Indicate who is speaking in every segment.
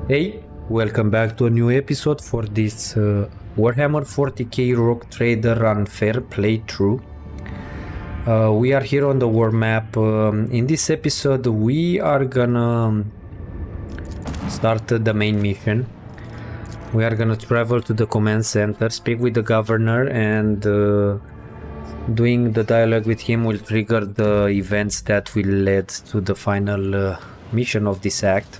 Speaker 1: Hey, welcome back to a new episode for this Warhammer 40k Rogue Trader Unfair playthrough. We are here on the war map. In this episode we are gonna start the main mission. We are gonna travel to the command center, speak with the governor, and doing the dialogue with him will trigger the events that will lead to the final mission of this act.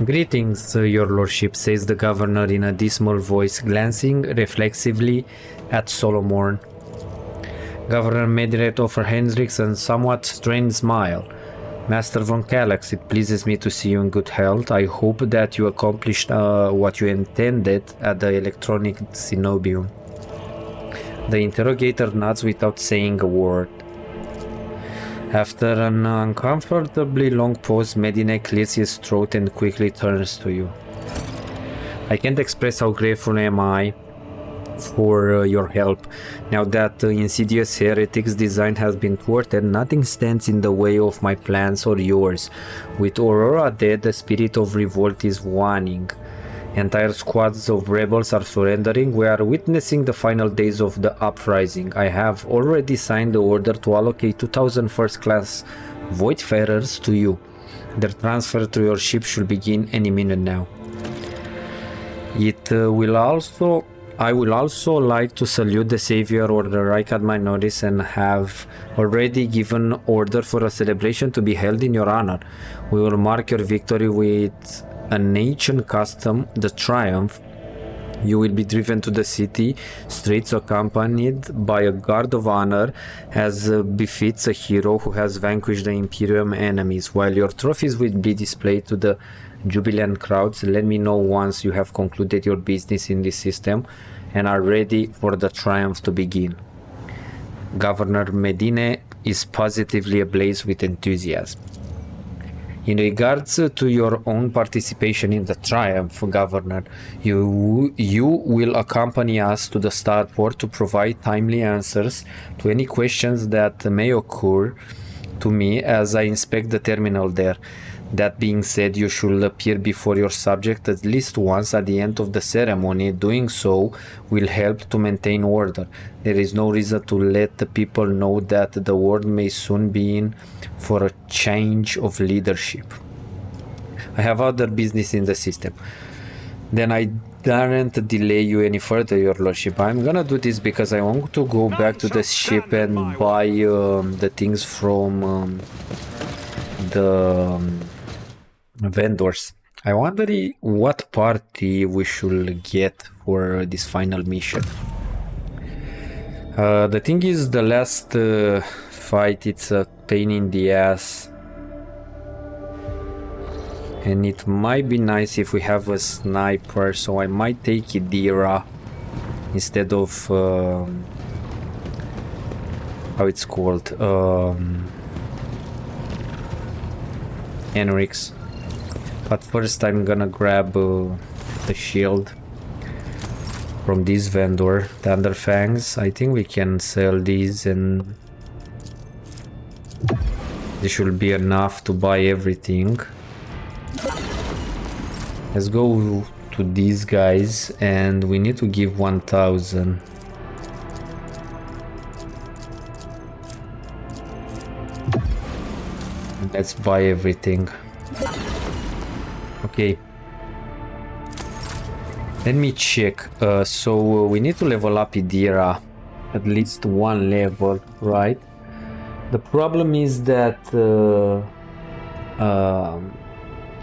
Speaker 1: Greetings, your lordship, says the governor in a dismal voice, glancing reflexively at Solomon. Governor Mediret offers Hendrix a somewhat strained smile. Master von Kallax, it pleases me to see you in good health. I hope that you accomplished what you intended at the electronic Cenobium. The interrogator nods without saying a word. After an uncomfortably long pause, Medinet clears his throat and quickly turns to you. I can't express how grateful am I for your help. Now that the insidious heretic's design has been thwarted, nothing stands in the way of my plans or yours. With Aurora dead, the spirit of revolt is waning. Entire squads of rebels are surrendering. We are witnessing the final days of the uprising. I have already signed the order to allocate 2,000 first-class Voidfarers to you. Their transfer to your ship should begin any minute now. I will also like to salute the Savior Order Reich at my notice and have already given order for a celebration to be held in your honor. We will mark your victory with an ancient custom, the Triumph. You will be driven to the city streets accompanied by a guard of honor as befits a hero who has vanquished the Imperium enemies. While your trophies will be displayed to the jubilant crowds, let me know once you have concluded your business in this system and are ready for the Triumph to begin. Governor Medine is positively ablaze with enthusiasm. In regards to your own participation in the Triumph, Governor, you will accompany us to the starport to provide timely answers to any questions that may occur to me as I inspect the terminal there. That being said, you should appear before your subject at least once at the end of the ceremony. Doing so will help to maintain order. There is no reason to let the people know that the world may soon be in for a change of leadership. I have other business in the system. Then I daren't delay you any further, your lordship. I'm gonna do this because I want to go back to the ship and buy the things from the vendors. I wonder what party we should get for this final mission. The thing is, the last fight, it's a pain in the ass, and it might be nice if we have a sniper, so I might take Idira instead of how it's called, Henrix. But first I'm gonna grab the shield from this vendor, Thunderfangs. I think we can sell these and this should be enough to buy everything. Let's go to these guys and we need to give 1,000. Let's buy everything. Okay. Let me check. So we need to level up Idira at least one level, right? The problem is that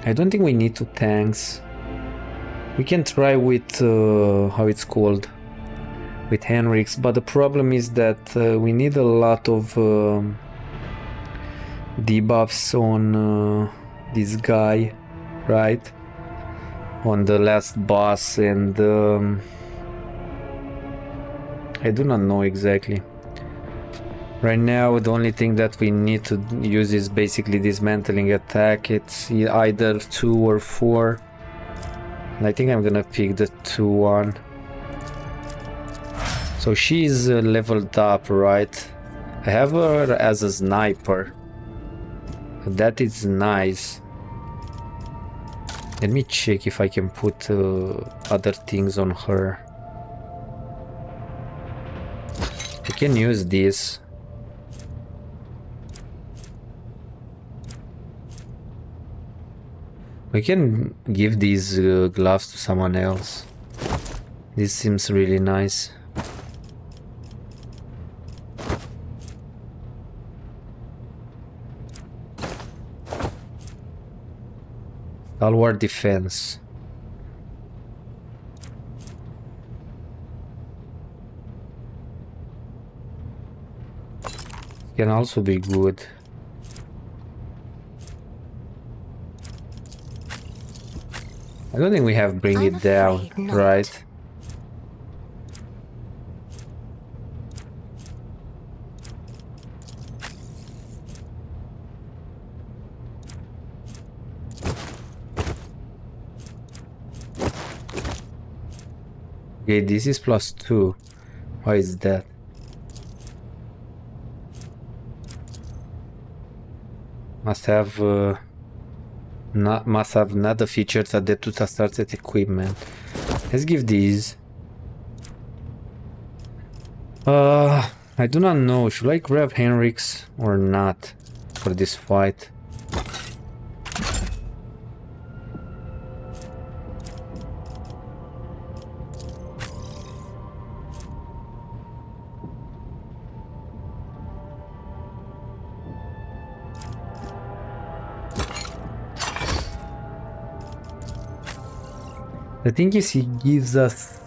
Speaker 1: I don't think we need two tanks. We can try with how it's called, with Henrix, but the problem is that we need a lot of debuffs on this guy, right? On the last boss, and I do not know exactly. Right now the only thing that we need to use is basically dismantling attack. It's either 2 or 4. And I think I'm gonna pick the 2 one. So she's leveled up, right? I have her as a sniper. That is nice. Let me check if I can put other things on her. I can use this. We can give these gloves to someone else. This seems really nice. Stalwart defense. Can also be good. I don't think we have bring it down, right? Okay, this is +2. Why is that? Must have not the features adapted to started equipment. Let's give these. I do not know. Should I grab Henrik's or not for this fight? The thing is, he gives us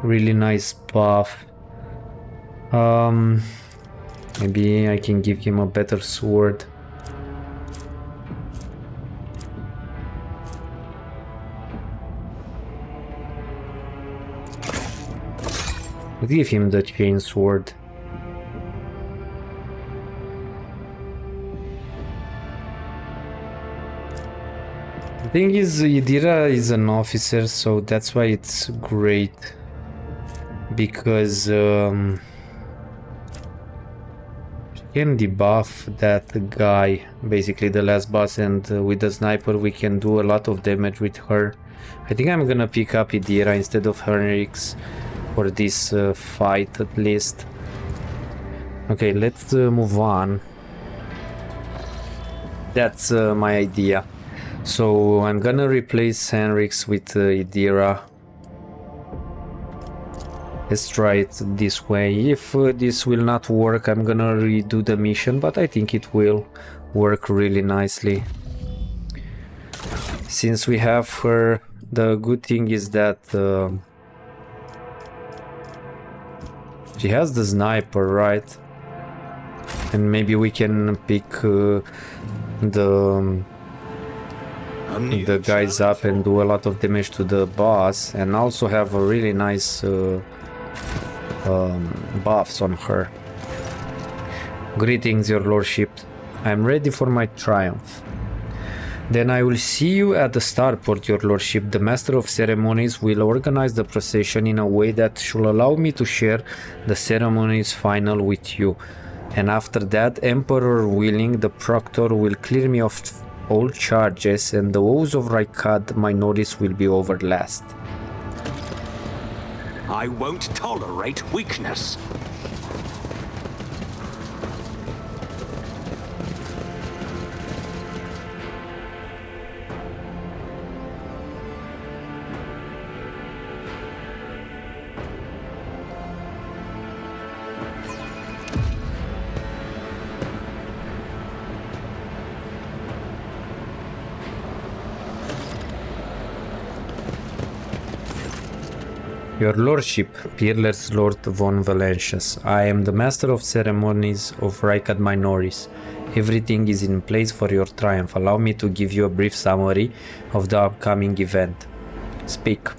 Speaker 1: really nice buff. Maybe I can give him a better sword. Let's give him the chain sword. The thing is, Idira is an officer, so that's why it's great. Because she can debuff that guy, basically the last boss, and with the sniper we can do a lot of damage with her. I think I'm gonna pick up Idira instead of Henrik's for this fight at least. Okay, let's move on. That's my idea. So I'm gonna replace Henrik's with Idira. Let's try it this way. If this will not work, I'm gonna redo the mission, but I think it will work really nicely. Since we have her, the good thing is that she has the sniper, right? And maybe we can pick the guys up and do a lot of damage to the boss, and also have a really nice buffs on her. Greetings, your lordship. I am ready for my triumph. Then I will see you at the starport, your lordship. The master of ceremonies will organize the procession in a way that should allow me to share the ceremony's final with you. And after that, Emperor willing, the proctor will clear me of all charges, and the woes of Raikad, my notice will be over last.
Speaker 2: I won't tolerate weakness.
Speaker 1: Your lordship, peerless Lord von Valentius, I am the master of ceremonies of Raikad Minoris. Everything is in place for your triumph. Allow me to give you a brief summary of the upcoming event. Speak.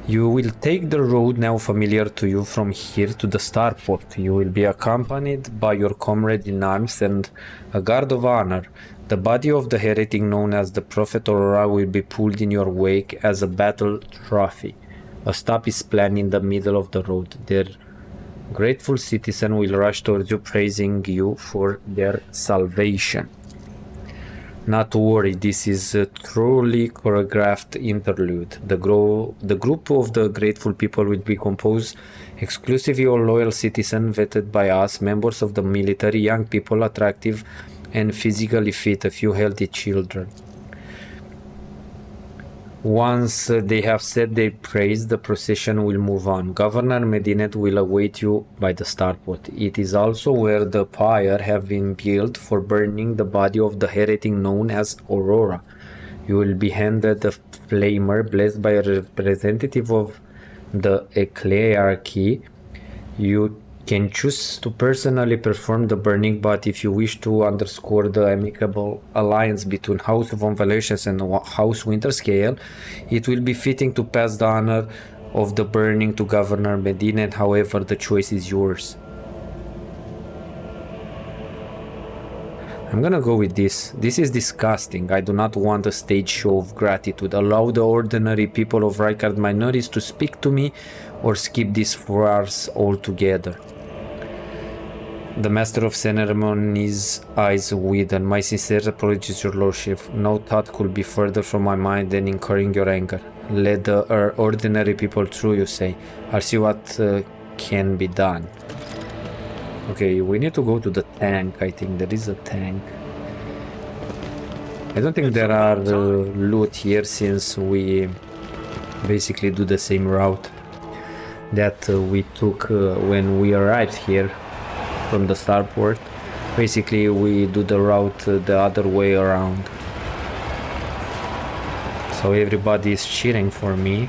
Speaker 1: You will take the road now familiar to you from here to the starport. You will be accompanied by your comrade in arms and a guard of honor. The body of the heretic known as the Prophet Aurora will be pulled in your wake as a battle trophy. A stop is planned in the middle of the road. There Grateful citizen will rush towards you, praising you for their salvation. Not to worry, this is a truly choreographed interlude. The group of the grateful people will be composed exclusively of loyal citizens vetted by us, members of the military, young people, attractive and physically fit, a few healthy children. Once they have said their praise, the procession will move on. Governor Medinet will await you by the starport. It is also where the pyre have been built for burning the body of the heretic known as Aurora. You will be handed a flamer blessed by a representative of the ecclesiarchy. You can choose to personally perform the burning, but if you wish to underscore the amicable alliance between House of Convolutions and House Winterscale, it will be fitting to pass the honor of the burning to Governor Medina. However, the choice is yours. I'm gonna go with this. This is disgusting. I do not want a stage show of gratitude. Allow the ordinary people of Rykard minorities to speak to me, or skip this farce altogether. The Master of Ceremonies' eyes widen. My sincere apologies, your lordship. No thought could be further from my mind than incurring your anger. Let the ordinary people through, you say. I'll see what can be done. Okay, we need to go to the tank. I think there is a tank. I don't think there are loot here, since we basically do the same route that we took when we arrived here from the starport. Basically we do the route the other way around. So everybody is cheering for me.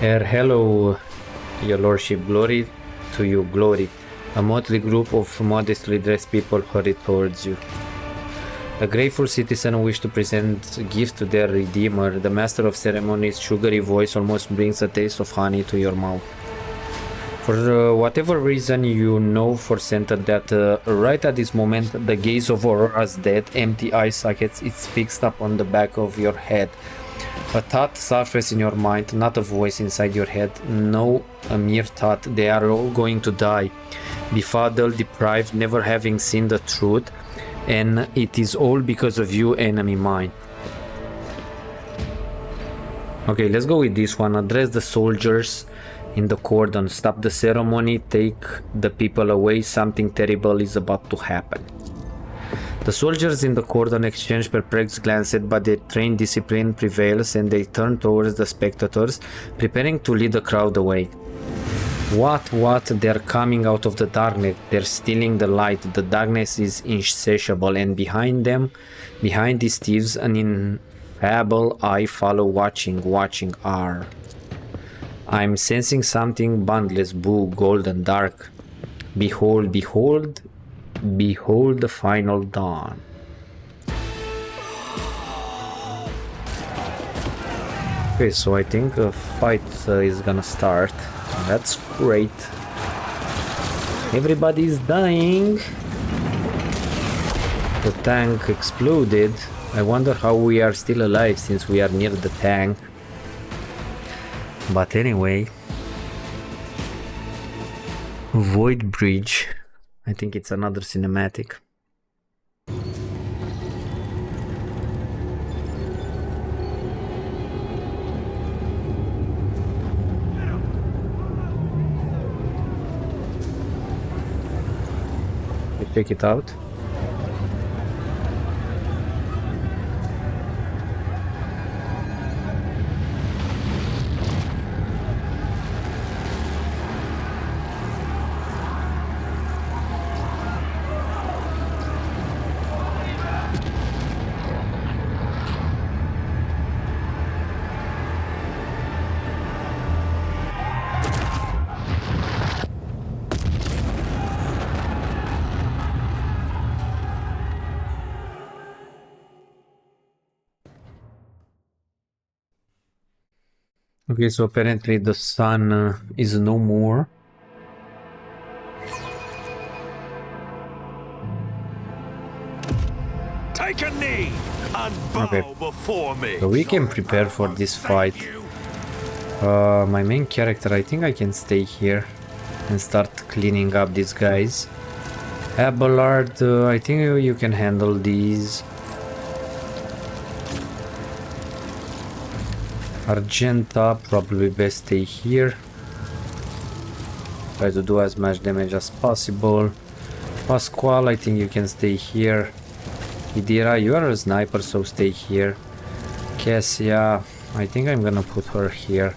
Speaker 1: Hello, your lordship. Glory to you, glory. A motley group of modestly dressed people hurry towards you. A grateful citizen wish to present a gift to their redeemer. The master of ceremonies' sugary voice almost brings a taste of honey to your mouth. For whatever reason, you know for certain that right at this moment, the gaze of Aurora's dead, empty eye sockets is fixed up on the back of your head. A thought surfaces in your mind, not a voice inside your head. No, a mere thought. They are all going to die. Befuddled, deprived, never having seen the truth. And it is all because of you, enemy mine. Okay, let's go with this one. Address the soldiers in the cordon. Stop the ceremony. Take the people away. Something terrible is about to happen. The soldiers in the cordon exchange perplexed glances, but their trained discipline prevails and they turn towards the spectators, preparing to lead the crowd away. What? They're coming out of the darkness. They're stealing the light. The darkness is insatiable, and behind them, behind these thieves, an ineffable eye follow, watching. I'm sensing something boundless, blue, golden, dark. Behold the final dawn. Okay, so I think a fight is gonna start. That's great. Everybody is dying. The tank exploded. I wonder how we are still alive since we are near the tank. But anyway. Void Bridge. I think it's another cinematic. Check it out. Okay, so apparently the sun is no more.
Speaker 2: Take a knee and bow before me.
Speaker 1: So we can prepare for this fight. My main character, I think I can stay here and start cleaning up these guys. Abelard, I think you can handle these. Argenta, probably best stay here. Try to do as much damage as possible. Pasquale, I think you can stay here. Idira, you are a sniper, so stay here. Cassia, I think I'm gonna put her here.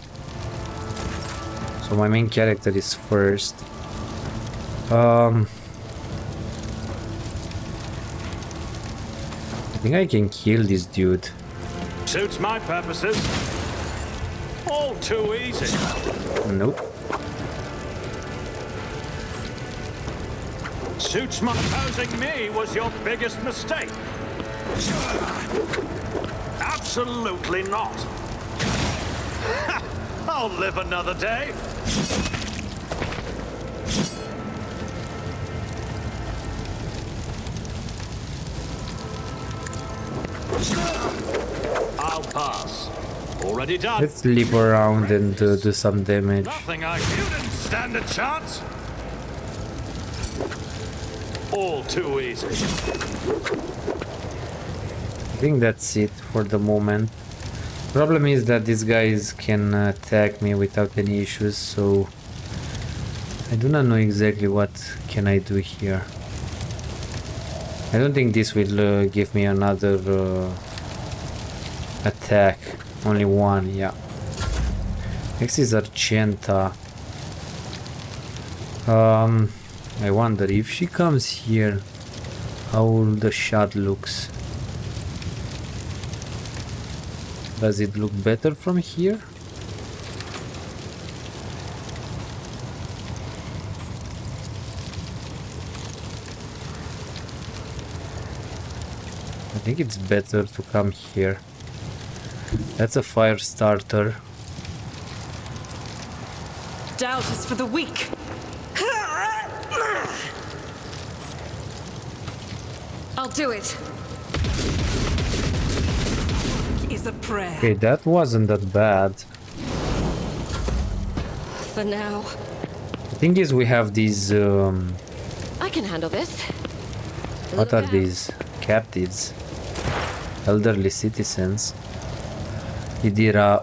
Speaker 1: So my main character is first. I think I can kill this dude.
Speaker 2: Suits my purposes. All too easy.
Speaker 1: Nope.
Speaker 2: Suits my opposing me was your biggest mistake. Absolutely not. I'll live another day. I'll pass. Already done.
Speaker 1: Let's leap around and do some damage.
Speaker 2: Nothing you didn't stand a chance. All too easy.
Speaker 1: I think that's it for the moment. Problem is that these guys can attack me without any issues, so I do not know exactly what can I do here. I don't think this will give me another attack. Only one, yeah. Next is Argenta. I wonder if she comes here, how the shot looks. Does it look better from here? I think it's better to come here. That's a fire starter.
Speaker 3: Doubt is for the weak. I'll do it. Is a prayer.
Speaker 1: Okay, that wasn't that bad.
Speaker 3: For now.
Speaker 1: The thing is, we have these.
Speaker 3: I can handle this.
Speaker 1: What are these? Captives. Elderly citizens. Idira,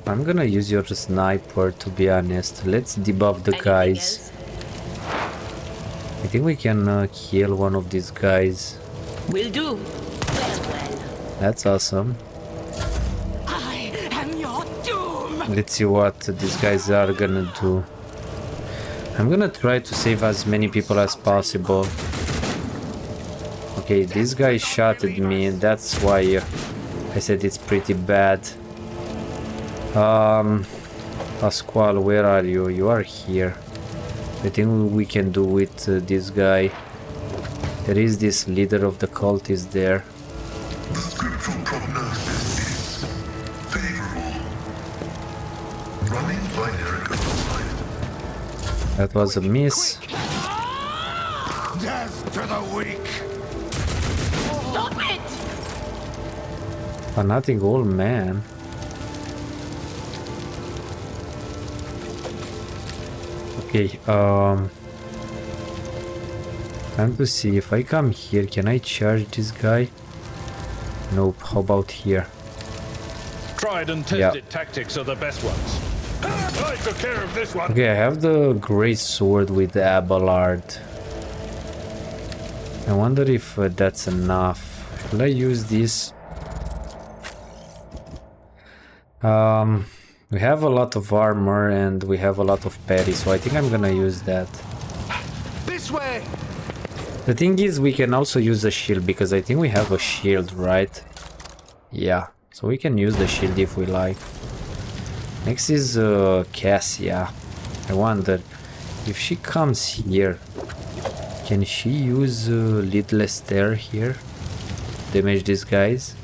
Speaker 1: I'm gonna use your sniper, to be honest. Let's debuff the guys. I think we can kill one of these guys.
Speaker 3: Will do.
Speaker 1: That's awesome.
Speaker 3: I am your doom.
Speaker 1: Let's see what these guys are gonna do. I'm gonna try to save as many people as possible. Okay, this guy shot at me, and that's why I said it's pretty bad. Pasquale, where are you? You are here. I think we can do with this guy. There is this leader of the cult is there.
Speaker 4: The scriptural prognosis is favorable. Running binary aside.
Speaker 1: That was a miss.
Speaker 4: Death to the weak.
Speaker 3: Stop it!
Speaker 1: Fanatic old man. Okay, time to see if I come here, can I charge this guy? Nope, how about here?
Speaker 5: Tried and tested tactics are the best ones. I took care of this one.
Speaker 1: Okay, I have the great sword with the Abelard. I wonder if that's enough. Should I use this? We have a lot of armor and we have a lot of parry, so I think I'm gonna use that.
Speaker 5: This way.
Speaker 1: The thing is, we can also use a shield, because I think we have a shield, right? Yeah, so we can use the shield if we like. Next is Cassia. I wonder if she comes here, can she use Little Esther here? Damage these guys?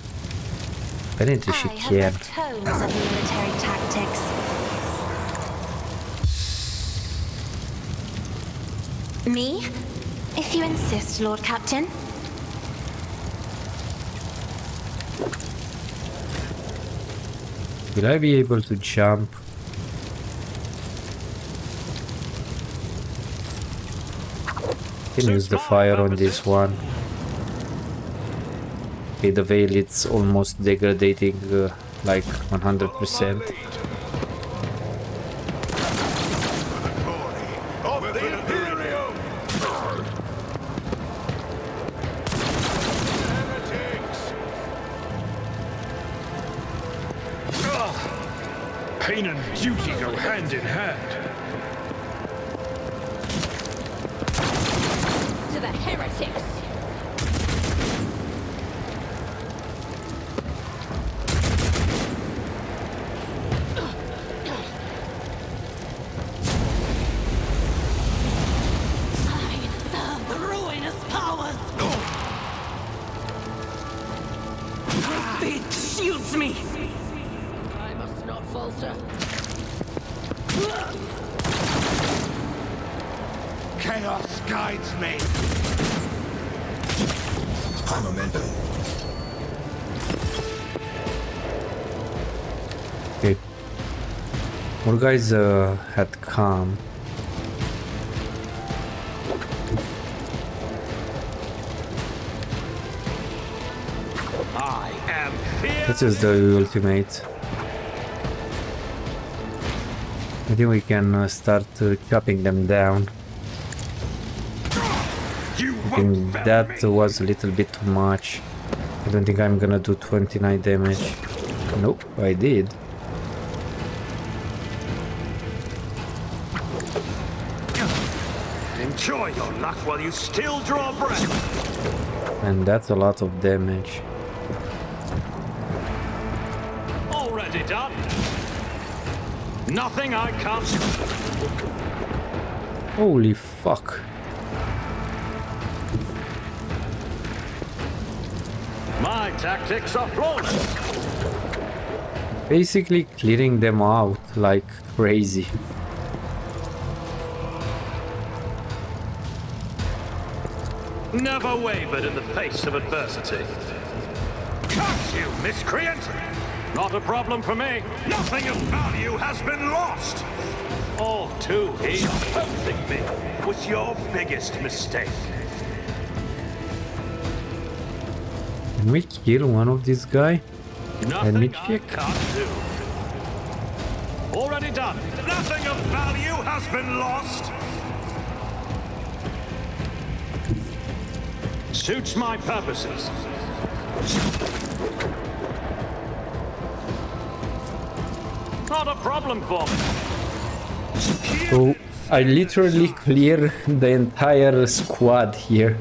Speaker 1: Apparently she can.
Speaker 6: Tomes of military tactics. Me? If you insist, Lord Captain.
Speaker 1: Will I be able to jump? Can use the fire on this one. Okay, the veil, it's almost degrading like 100%.
Speaker 2: Of the Imperium! Heretics!
Speaker 5: Pain and duty go hand in hand.
Speaker 3: To the heretics!
Speaker 7: Shields me!
Speaker 3: I must not falter.
Speaker 2: Chaos guides me!
Speaker 4: Pyromancer.
Speaker 1: Okay. More guys had come.
Speaker 2: I am fear.
Speaker 1: This is the ultimate. I think we can start chopping them down.
Speaker 2: You
Speaker 1: I think
Speaker 2: won't fail
Speaker 1: that
Speaker 2: me.
Speaker 1: was a little bit too much. I don't think I'm gonna do 29 damage. Nope, I did.
Speaker 2: Enjoy your luck while you still draw breath.
Speaker 1: And that's a lot of damage.
Speaker 5: Already done.
Speaker 2: Nothing I can't.
Speaker 1: Holy fuck.
Speaker 2: My tactics are flawless.
Speaker 1: Basically clearing them out like crazy.
Speaker 2: Never wavered in the face of adversity. Curse you, miscreant! Not a problem for me. Nothing of value has been lost. All too easy. Opposing me was your biggest mistake.
Speaker 1: Can we kill one of these guys?
Speaker 2: Nothing
Speaker 1: me
Speaker 2: I
Speaker 1: check.
Speaker 2: can't do. Already done. Nothing of value has been lost. Suits my purposes. Not a problem for me.
Speaker 1: So I literally clear the entire squad here,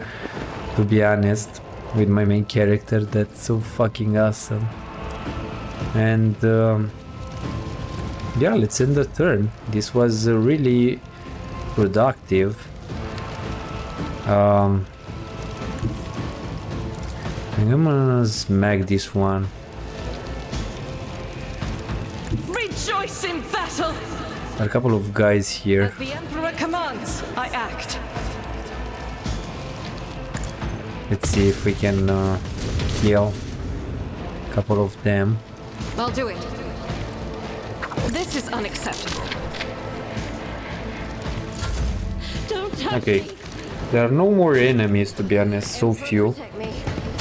Speaker 1: to be honest, with my main character. That's so fucking awesome. And yeah, let's end the turn. This was really productive. I'm gonna smack this one.
Speaker 7: Rejoice in battle!
Speaker 1: There are a couple of guys here.
Speaker 7: As the Emperor commands, I act.
Speaker 1: Let's see if we can kill a couple of them.
Speaker 7: I'll do it. This is unacceptable.
Speaker 3: Don't touch
Speaker 1: Okay,
Speaker 3: me.
Speaker 1: there are no more enemies, to be honest, so few.
Speaker 3: Protect me.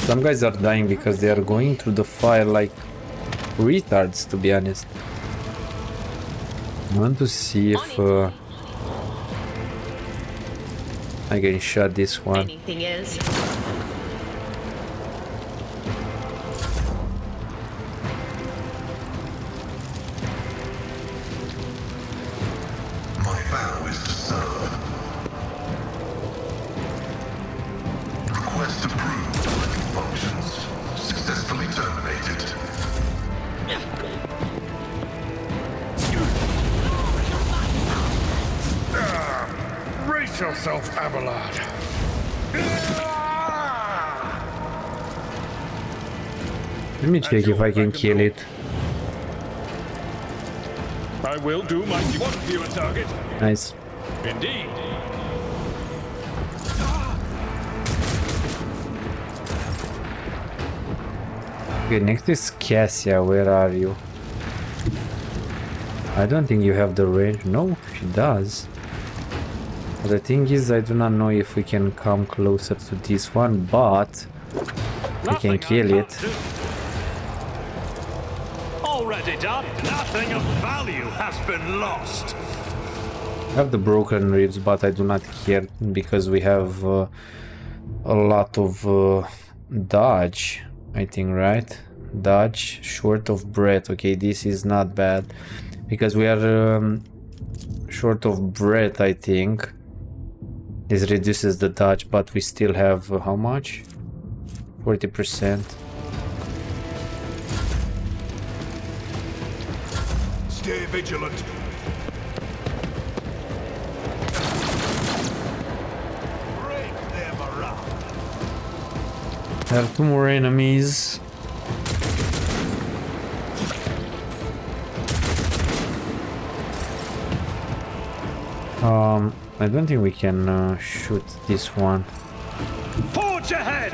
Speaker 1: Some guys are dying because they are going through the fire like retards, to be honest. I want to see if I can shot this one.
Speaker 3: Anything is.
Speaker 4: My vow is to serve. Request approved. Functions successfully terminated.
Speaker 5: Brace yourself, Abelard.
Speaker 1: Let me check if I can kill it.
Speaker 5: I will do my... You want to view a target?
Speaker 1: Nice.
Speaker 5: Indeed.
Speaker 1: Okay, next is Cassia. Where are you? I don't think you have the range. No, she does. The thing is, I do not know if we can come closer to this one, but we can kill it.
Speaker 2: Already done. Nothing of value has been lost.
Speaker 1: I have the broken ribs, but I do not care because we have a lot of dodge, I think, right? Dodge, short of breath. Okay, this is not bad because we are short of breath, I think. This reduces the dodge, but we still have how much? 40%.
Speaker 4: Stay vigilant. Break them around.
Speaker 1: There are 2 more enemies. I don't think we can shoot this one.
Speaker 2: Forge ahead.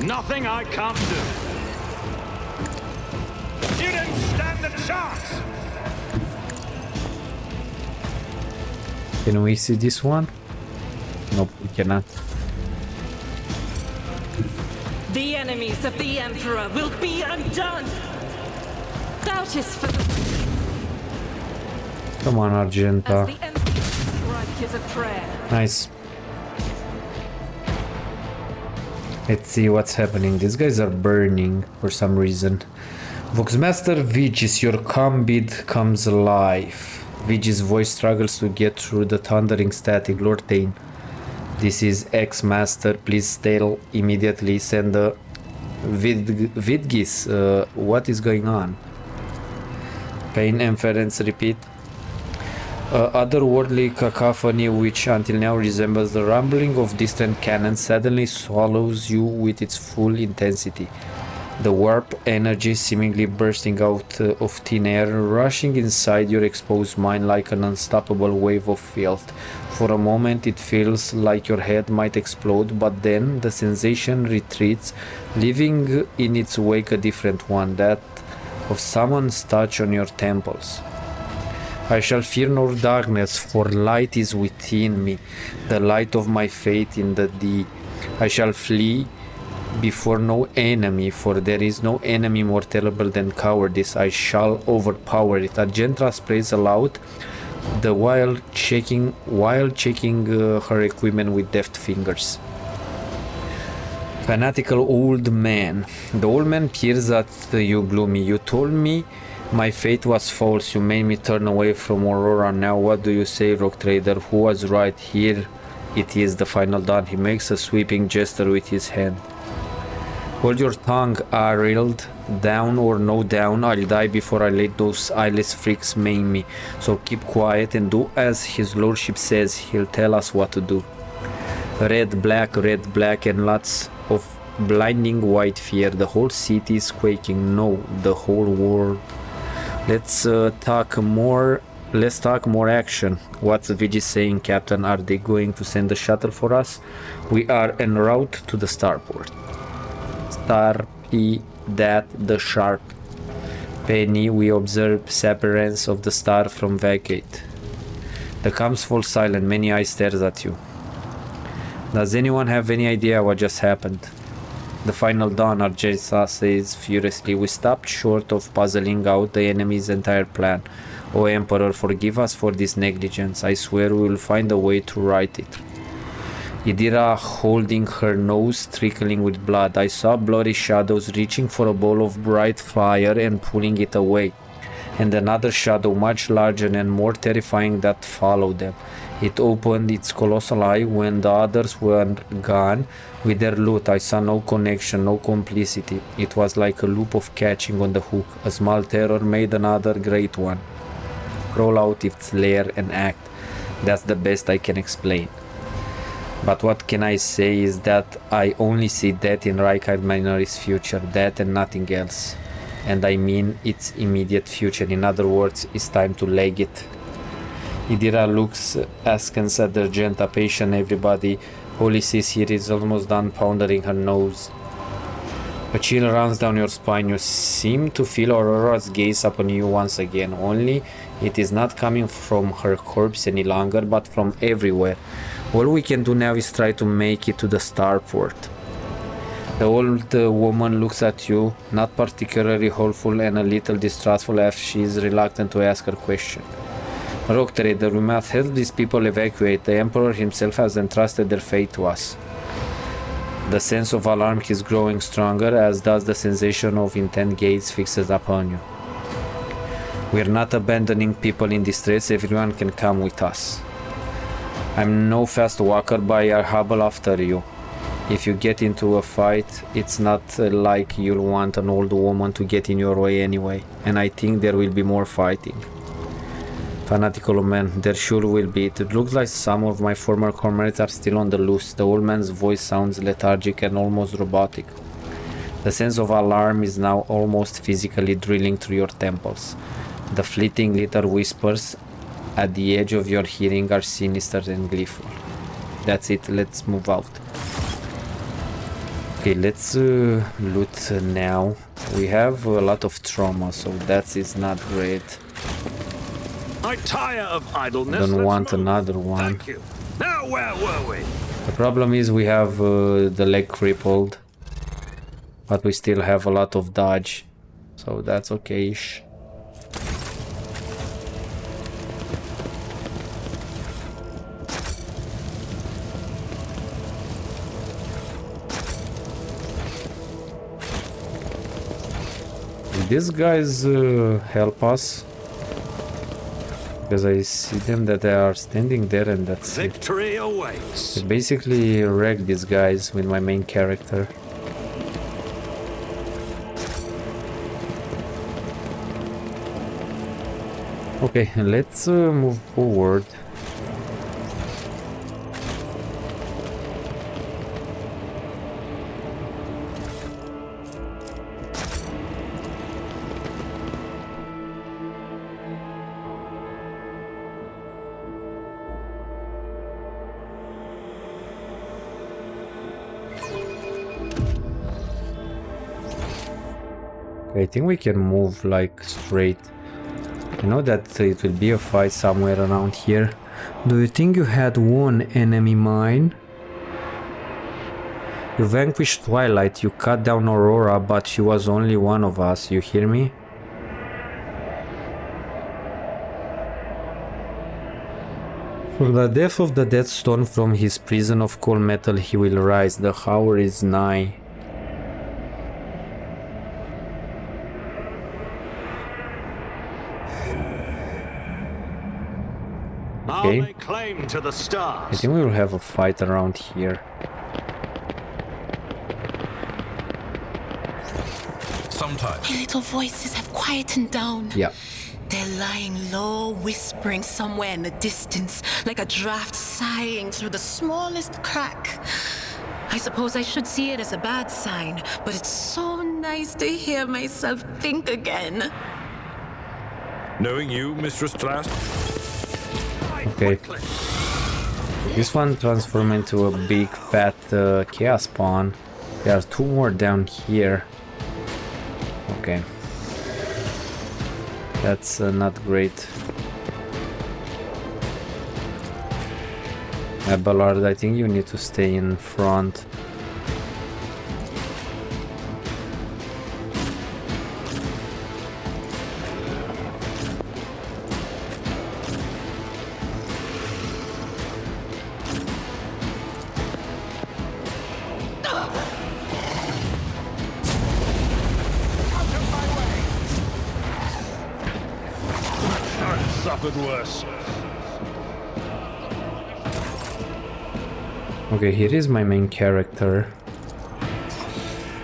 Speaker 2: Nothing I can't do. You didn't stand a chance.
Speaker 1: Can we see this one? Nope, we cannot.
Speaker 7: The enemies of the Emperor will be undone! Doubt is for the...
Speaker 1: Come on,
Speaker 7: As
Speaker 1: Argenta.
Speaker 7: the Emperor's strike is a prayer.
Speaker 1: Nice. Let's see what's happening. These guys are burning for some reason. Voxmaster Vigis, your combat comes alive. Vigis' voice struggles to get through the thundering static. Lord Tain, this is X-Master. Please tell immediately. Send the Vigis. What is going on? Pain inference, repeat. Otherworldly cacophony which until now resembles the rumbling of distant cannon suddenly swallows you with its full intensity. The warp energy seemingly bursting out of thin air, rushing inside your exposed mind like an unstoppable wave of filth. For a moment it feels like your head might explode, but then the sensation retreats, leaving in its wake a different one, that of someone's touch on your temples. I shall fear no darkness, for light is within me, the light of my faith in the thee. I shall flee before no enemy, for there is no enemy more terrible than cowardice. I shall overpower it. Argenta prays aloud, the while checking her equipment with deft fingers. Fanatical old man. The old man peers at you gloomy. You told me my fate was false. You made me turn away from Aurora. Now what do you say, Rock Trader? Who was right? Here it is, the final dawn. He makes a sweeping gesture with his hand. Hold your tongue, Arild. Down or no down, I'll die before I let those eyeless freaks maim me. So keep quiet and do as his lordship says. He'll tell us what to do. Red, black, and lots of blinding white fear. The whole city is quaking. No, the whole world. Let's talk more action. What's Vigis saying, Captain? Are they going to send a shuttle for us? We are en route to the starport. Starpy that the sharp. Penny, we observe separance of the star from vacate. The comms fall silent. Many eyes stares at you. Does anyone have any idea what just happened? The final dawn, Argenta says furiously. We stopped short of puzzling out the enemy's entire plan. O Emperor, forgive us for this negligence. I swear we will find a way to right it. Idira holding her nose trickling with blood. I saw bloody shadows reaching for a ball of bright fire and pulling it away. And another shadow much larger and more terrifying that followed them. It opened its colossal eye when the others were gone with their loot. I saw no connection, no complicity. It was like a loop of catching on the hook. A small terror made another great one. Roll out its lair and act. That's the best I can explain. But what can I say is that I only see death in Rykard Minori's future. Death and nothing else. And I mean its immediate future. In other words, it's time to leg it. Idira looks askance at Argenta, patient everybody. Holy sis here is almost done pounding her nose. A chill runs down your spine. You seem to feel Aurora's gaze upon you once again, only it is not coming from her corpse any longer, but from everywhere. All we can do now is try to make it to the starport. The old woman looks at you, not particularly hopeful and a little distrustful as she is reluctant to ask her question. Rogue Trader, we must help these people evacuate. The Emperor himself has entrusted their fate to us. The sense of alarm is growing stronger, as does the sensation of intent gaze fixed upon you. We are not abandoning people in distress. Everyone can come with us. I'm no fast walker, but I hobble after you. If you get into a fight, it's not like you'll want an old woman to get in your way anyway, and I think there will be more fighting. Fanatical man, there sure will be. It looks like some of my former comrades are still on the loose. The old man's voice sounds lethargic and almost robotic. The sense of alarm is now almost physically drilling through your temples. The fleeting little whispers at the edge of your hearing are sinister and gleeful. That's it, let's move out. Okay, let's loot now. We have a lot of trauma, so that is not great.
Speaker 2: I tire of idleness.
Speaker 1: Don't want another one.
Speaker 2: Thank you. Now where were we?
Speaker 1: The problem is we have the leg crippled, but we still have a lot of dodge, so that's okay-ish. These guys help us. Because I see them that they are standing there and that's
Speaker 2: Victory awaits.
Speaker 1: I basically wrecked these guys with my main character. Okay, let's move forward. I think we can move like straight. I know that it will be a fight somewhere around here. Do you think you had one enemy mine? You vanquished Twilight, you cut down Aurora, but she was only one of us, you hear me? From the depth of the Death Stone, from his prison of cold metal, he will rise. The hour is nigh. Okay.
Speaker 2: I'll lay claim to the stars.
Speaker 1: I think we will have a fight around here.
Speaker 5: Sometimes.
Speaker 8: My little voices have quietened down.
Speaker 1: Yeah.
Speaker 8: They're lying low, whispering somewhere in the distance, like a draft sighing through the smallest crack. I suppose I should see it as a bad sign, but it's so nice to hear myself think again.
Speaker 5: Knowing you, Mistress Trask?
Speaker 1: Okay. This one transformed into a big fat chaos spawn. There are two more down here. Okay. That's not great. Ballard, I think you need to stay in front.
Speaker 5: Suffered worse.
Speaker 1: Okay, here is my main character.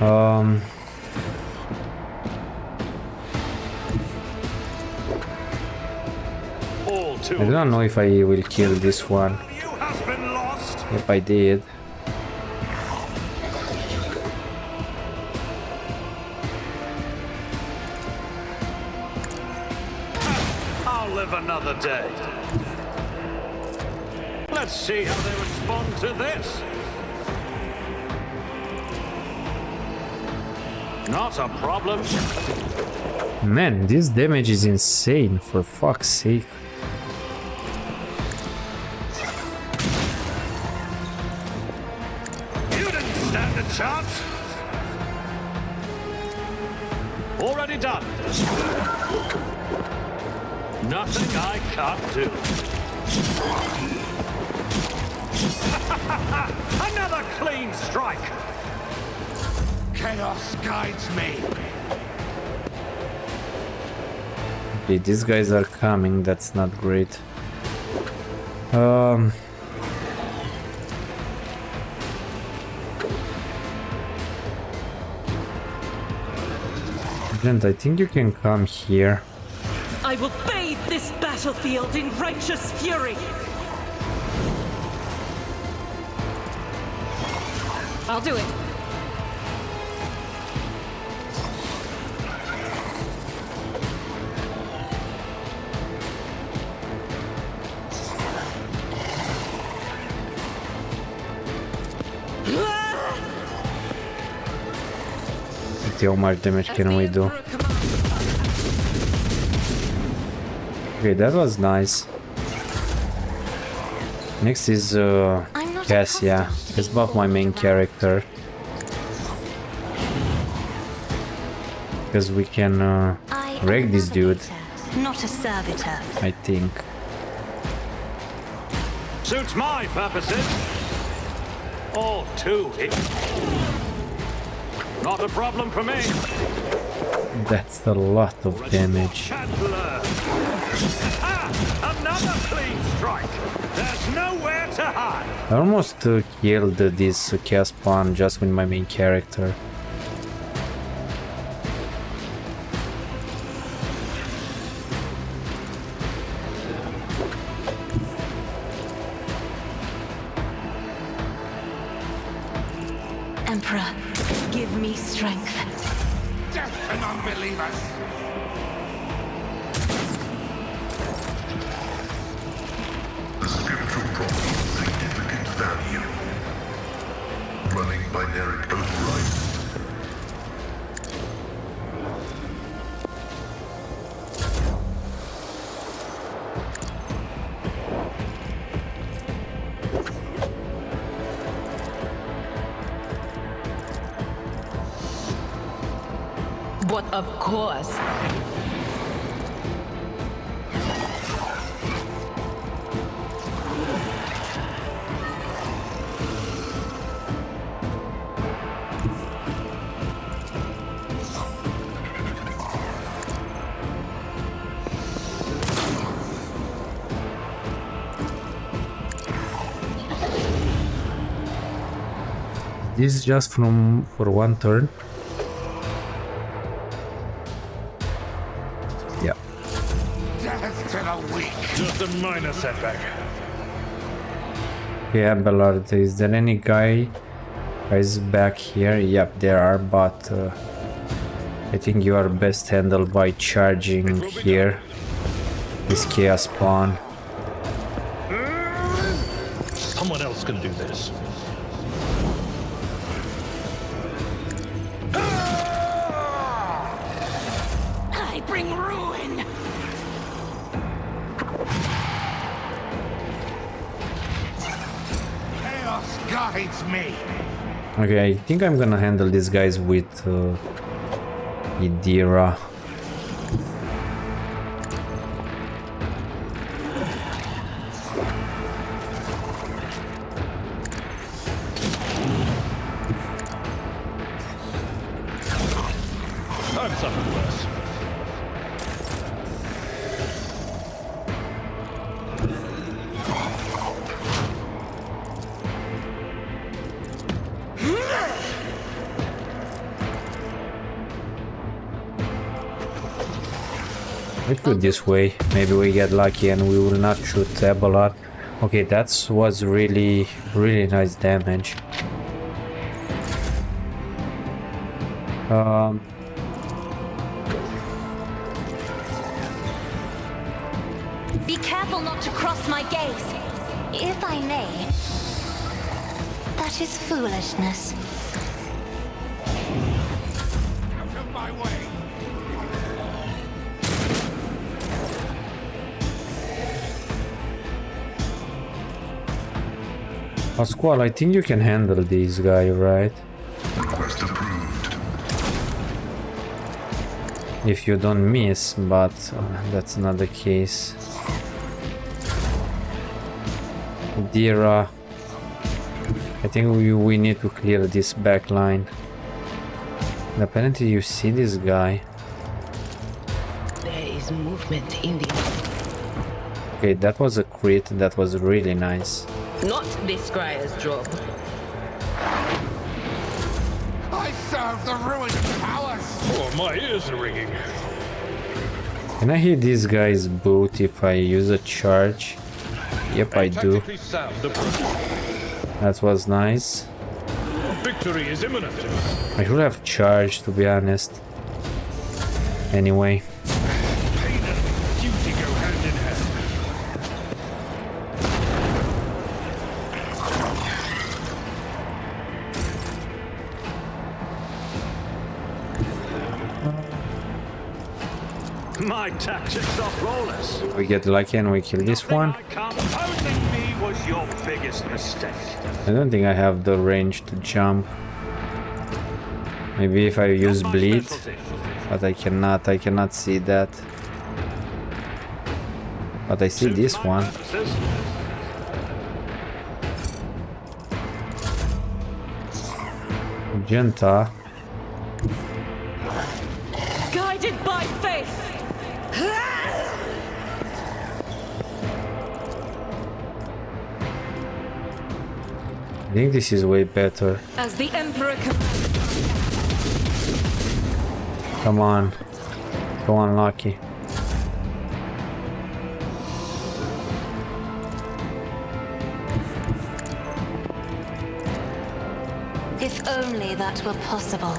Speaker 1: I don't know if I will kill this one. Yep, I did.
Speaker 2: I'll live another day. Let's see how they respond to this. Not a problem.
Speaker 1: Man, this damage is insane, for fuck's sake.
Speaker 2: You didn't stand a chance. Already done. Nothing I can't do. Another clean strike.
Speaker 4: Chaos guides me.
Speaker 1: Okay, these guys are coming, that's not great. Gent, I think you can come here.
Speaker 7: I will bathe this battlefield in righteous fury. I'll do it.
Speaker 1: How much damage can we do? Okay, that was nice. Next is Cassia. It's above my main character. Because we can wreck this dude,
Speaker 6: Not a servitor.
Speaker 1: I think.
Speaker 2: Suits my purposes. All too not a problem for me.
Speaker 1: That's a lot of damage.
Speaker 2: Chandler. Another clean strike. There's nowhere to hide.
Speaker 1: I almost killed this chaos pawn just with my main character.
Speaker 6: Emperor, give me strength.
Speaker 4: Death to unbelievers.
Speaker 9: The spiritual property of significant value. Running binary override.
Speaker 3: But of course.
Speaker 1: This is just for one turn. Yeah.
Speaker 4: Death to the weak.
Speaker 5: Just a minor setback.
Speaker 1: Yeah, Ballard, is there any guys back here? Yep, there are, but I think you are best handled by charging here. This chaos pawn.
Speaker 5: Someone else can do this.
Speaker 8: I bring ruin.
Speaker 4: Chaos guides me.
Speaker 1: Okay, I think I'm gonna handle these guys with Idira.
Speaker 5: I've suffered worse.
Speaker 1: Let's go this way. Maybe we get lucky and we will not shoot Ballard. Okay, that was really nice damage.
Speaker 6: Be careful not to cross my gaze. If I may. That is foolishness.
Speaker 1: Pasquale, I think you can handle this guy, right?
Speaker 9: Request approved.
Speaker 1: If you don't miss, but that's not the case. Dira, I think we need to clear this back line. And apparently you see this guy.
Speaker 3: There is movement in the...
Speaker 1: Okay, that was a crit, that was really nice.
Speaker 3: Not this Scryer's job.
Speaker 4: I serve the ruined powers!
Speaker 5: Oh, my ears are ringing.
Speaker 1: Can I hit this guy's boot if I use a charge? Yep, I do.
Speaker 5: Tactically sound approach.
Speaker 1: That was nice.
Speaker 5: Victory is imminent.
Speaker 1: I should have charged, to be honest. Anyway.
Speaker 5: Pain and duty go hand in hand.
Speaker 2: My tactics are flawless.
Speaker 1: We get lucky and we kill this one.
Speaker 2: Opposing me was your biggest mistake.
Speaker 1: I don't think I have the range to jump. Maybe if I use bleed, but I cannot see that. But I see this one. Genta.
Speaker 7: Guided by faith.
Speaker 1: I think this is way better.
Speaker 7: As the Emperor commands.
Speaker 1: Come on. Go unlucky.
Speaker 6: If only that were possible.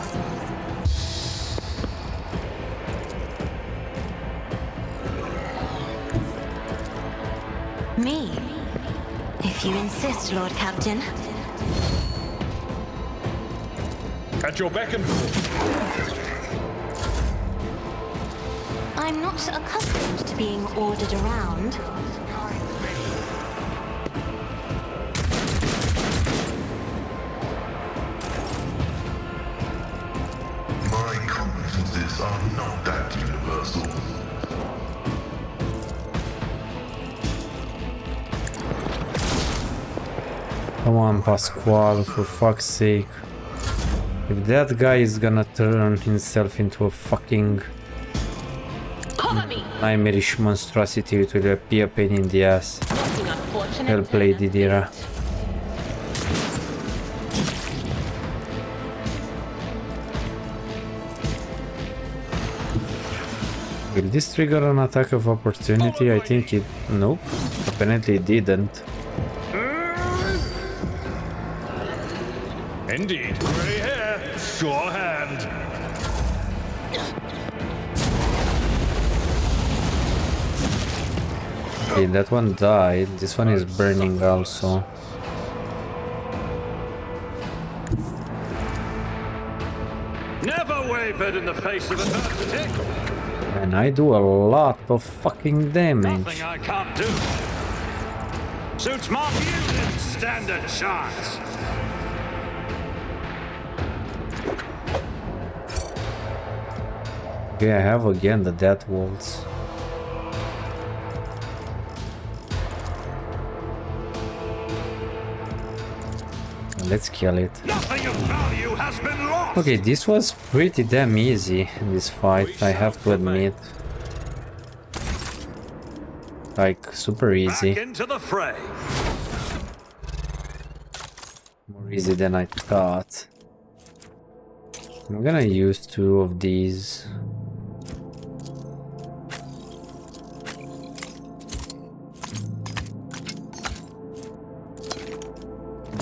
Speaker 6: Me? If you insist, Lord Captain.
Speaker 5: At your beck and call.
Speaker 6: I'm not accustomed to being ordered around.
Speaker 9: My competences are not that universal.
Speaker 1: Come on, Pasquale, for fuck's sake. If that guy is gonna turn himself into a fucking nightmarish monstrosity, it will be a pain in the ass. Well played, Didira. Will this trigger an attack of opportunity? I think it... Nope. Apparently it didn't.
Speaker 5: Indeed. Grey hair, sure hand.
Speaker 1: Okay, that one died. This one is burning also.
Speaker 2: Never wavered in the face of adversity.
Speaker 1: And I do a lot of fucking damage.
Speaker 2: Nothing I can't do. Suits my views in standard shots.
Speaker 1: Okay, I have again the death walls. Let's kill it.
Speaker 2: Nothing of value has been lost.
Speaker 1: Okay, this was pretty damn easy in this fight, I have to admit. Like, super easy.
Speaker 2: Back into the fray.
Speaker 1: More easy than I thought. I'm gonna use 2 of these.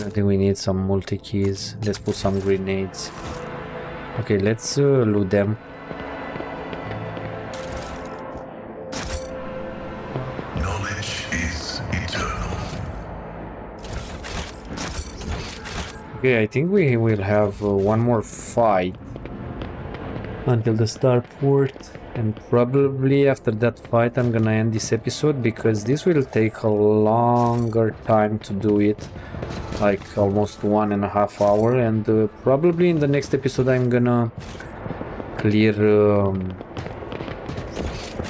Speaker 1: I think we need some multi-keys. Let's put some grenades. Okay, let's loot them.
Speaker 9: Knowledge is eternal.
Speaker 1: Okay, I think we will have one more fight until the starport, and probably after that fight I'm gonna end this episode because this will take a longer time to do it. like almost 1.5 hours, and probably in the next episode I'm gonna clear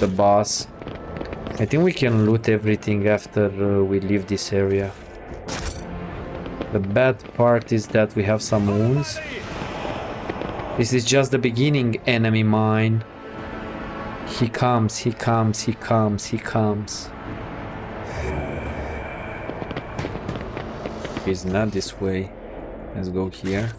Speaker 1: the boss. I think we can loot everything after we leave this area. The bad part is that we have some wounds. This is just the beginning, enemy mine. He comes, he comes, he comes, he comes. It's not this way. Let's go here.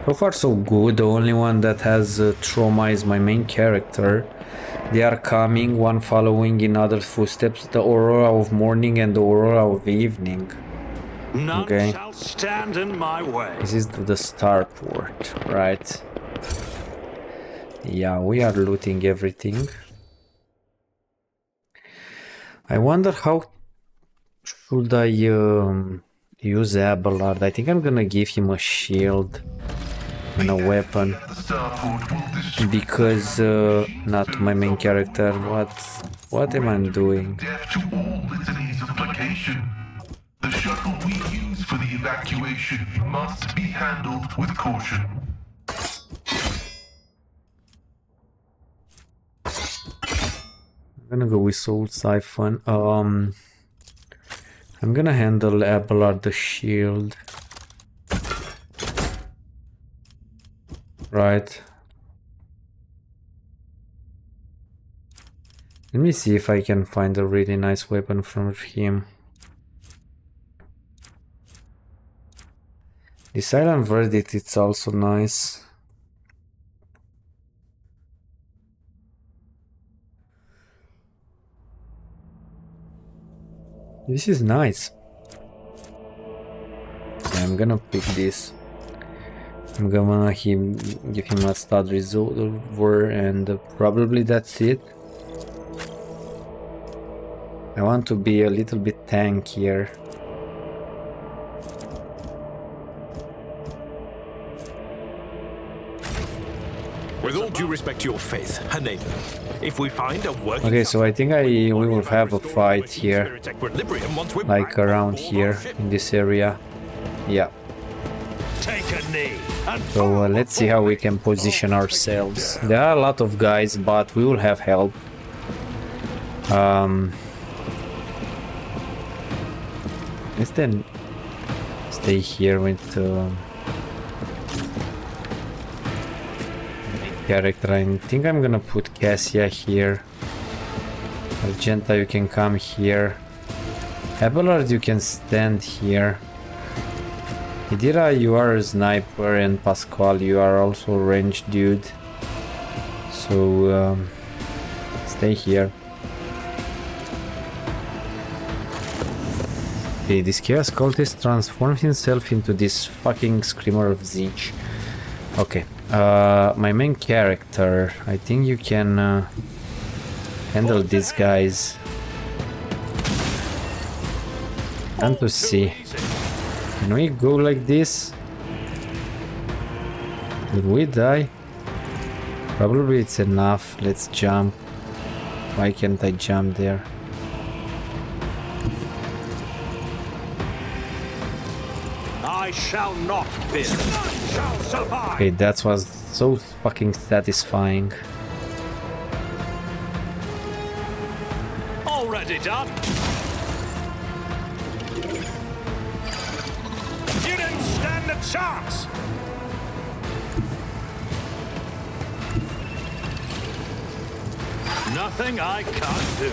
Speaker 1: So far so good. The only one that has trauma is my main character. They are coming, one following in other footsteps, the aurora of morning and the aurora of evening.
Speaker 2: None
Speaker 1: Okay.
Speaker 2: shall stand in my way.
Speaker 1: This is the starport, right? Yeah, we are looting everything. I wonder how should I use Abelard. I think I'm gonna give him a shield and a weapon, because not my main character. What am I doing?
Speaker 9: Deaf to all litanies of placation. The shuttle we use for the evacuation must be handled with caution.
Speaker 1: I'm gonna go with Soul Siphon. I'm gonna handle Abelard the shield. Right. Let me see if I can find a really nice weapon from him. The Silent Verdict, it's also nice. This is nice. I'm gonna pick this. I'm gonna give him a stud resolver, and probably that's it. I want to be a little bit tankier.
Speaker 10: With all due respect to your faith, her neighbor, if we find a working...
Speaker 1: Okay, so I think we will have a fight here, like around here in this area. Yeah.
Speaker 2: Take a knee.
Speaker 1: So let's see how we can position ourselves. There are a lot of guys, but we will have help. Let's then stay here with character. I think I'm gonna put Cassia here. Argenta, you can come here. Abelard, you can stand here. Idira, you are a sniper, and Pasquale, you are also a ranged dude. So stay here. Okay, this Chaos Cultist transforms himself into this fucking Screamer of Zinch. Okay, my main character, I think you can handle these guys. And to see. Can we go like this? Will we die? Probably it's enough. Let's jump. Why can't I jump there?
Speaker 2: I shall not fear. None shall survive.
Speaker 1: Okay, that was so fucking satisfying.
Speaker 2: Already done. You didn't stand a chance. Nothing I can't do.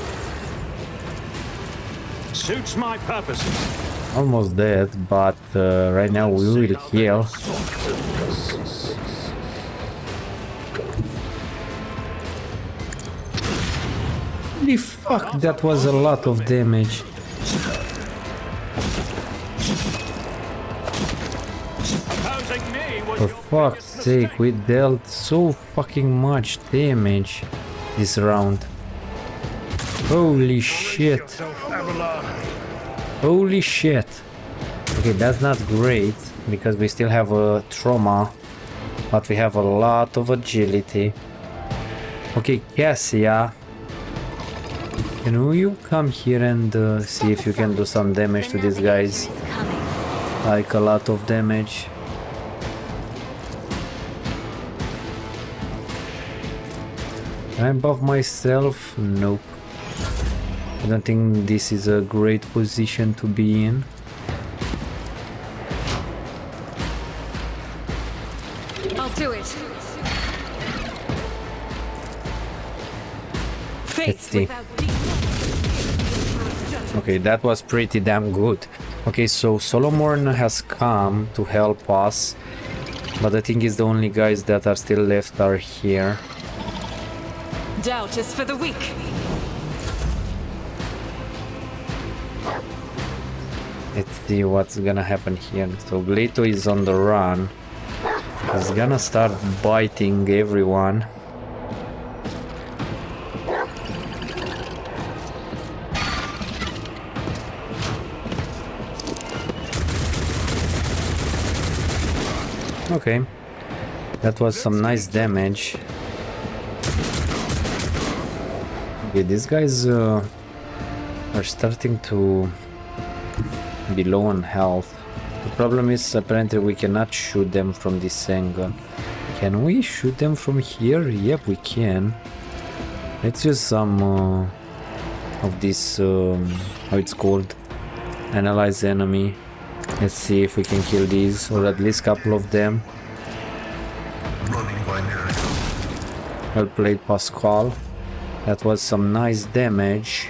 Speaker 2: Suits my purposes.
Speaker 1: Almost dead, but right now we will heal. Holy fuck, that was a lot of damage. For fuck's sake, we dealt so fucking much damage this round. Holy shit. Holy shit. Okay, that's not great, because we still have a trauma, but we have a lot of agility. Okay, Cassia. Can you come here and see if you can do some damage to these guys? Like a lot of damage. Can I buff myself? Nope. I don't think this is a great position to be in.
Speaker 7: I'll do it.
Speaker 1: Let's see. Okay, that was pretty damn good. Okay, so Solomon has come to help us, but I think it's the only guys that are still left are here.
Speaker 7: Doubt is for the weak.
Speaker 1: Let's see what's gonna happen here. So Gleto is on the run. He's gonna start biting everyone. Okay, that was some nice damage. Okay, these guys are starting to be low on health. The problem is apparently we cannot shoot them from this angle. Can we shoot them from here? Yep, we can. Let's use some of this, how it's called, analyze enemy. Let's see if we can kill these, or at least a couple of them. Well played, Pascal. That was some nice damage.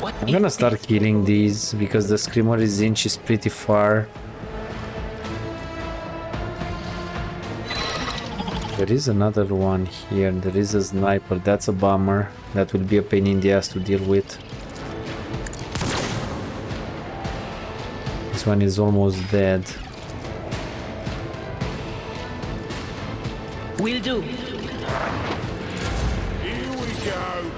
Speaker 1: I'm gonna start killing these because the Screamer Zinch is pretty far. There is another one here. There is a sniper. That's a bummer. That will be a pain in the ass to deal with. This one is almost dead.
Speaker 3: Will do.
Speaker 4: Here we go.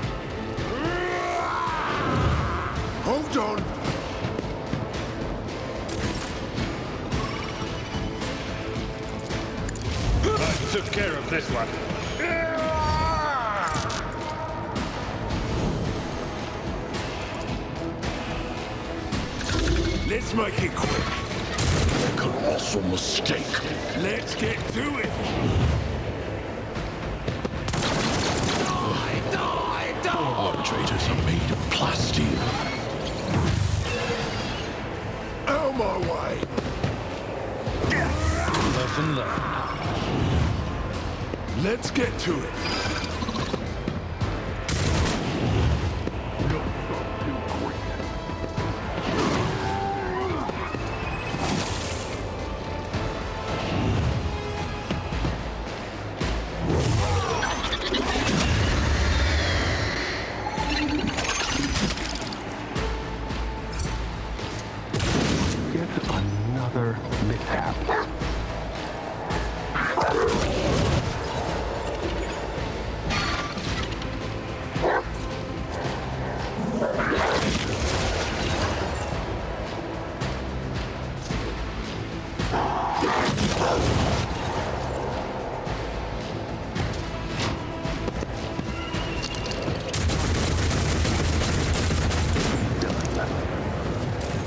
Speaker 4: Hold on.
Speaker 5: I took care of this one.
Speaker 4: Let's make it quick. Colossal mistake. Let's get to it. Die, die, die! Arbitrators are made of plasteel. Out my way.
Speaker 5: Lesson learned.
Speaker 4: Let's get to it.
Speaker 9: Another mishap.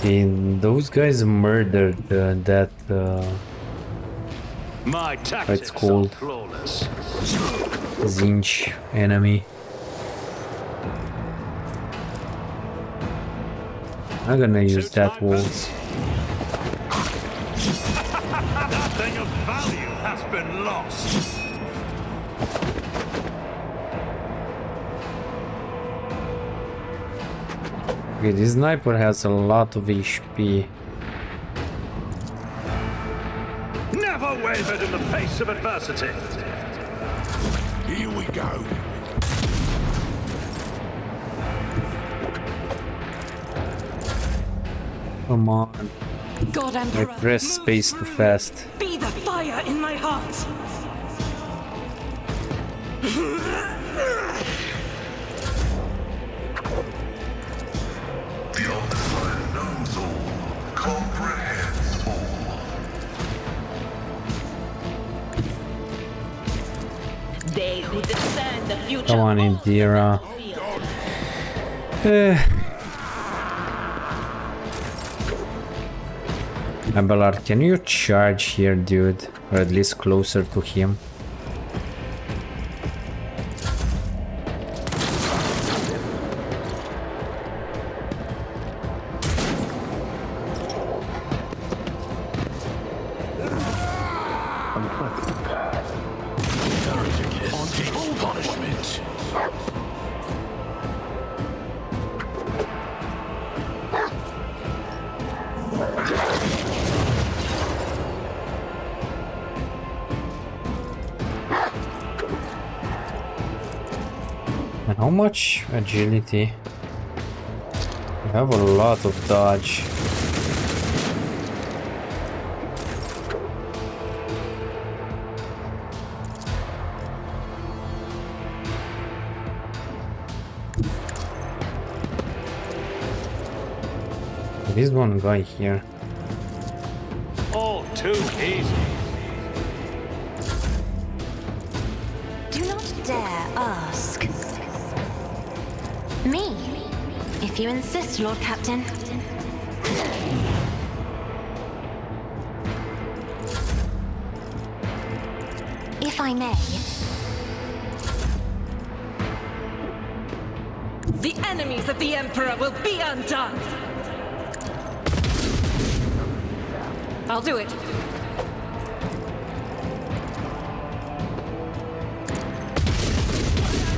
Speaker 1: And those guys murdered that
Speaker 2: My tactics
Speaker 1: it's called
Speaker 2: are flawless.
Speaker 1: Zinch enemy. I'm gonna use that waltz.
Speaker 2: Nothing of value has been lost.
Speaker 1: Okay, this sniper has a lot of HP.
Speaker 2: Never wavered in the face of adversity.
Speaker 4: Here we go.
Speaker 1: Come on.
Speaker 7: God
Speaker 1: I
Speaker 7: Emperor,
Speaker 1: press
Speaker 7: move
Speaker 1: space too
Speaker 7: through.
Speaker 1: fast.
Speaker 7: Be the fire in my heart.
Speaker 9: The Omnissiah knows all, comprehends all.
Speaker 3: They who discern the future.
Speaker 1: Come on, Indira. Abelard, can you charge here, dude? Or at least closer to him? And how much agility? You have a lot of dodge. There is one guy here.
Speaker 2: All too easy.
Speaker 6: Do not dare ask. Me, if you insist, Lord Captain. If I may.
Speaker 7: The enemies of the Emperor will be undone! I'll do it. I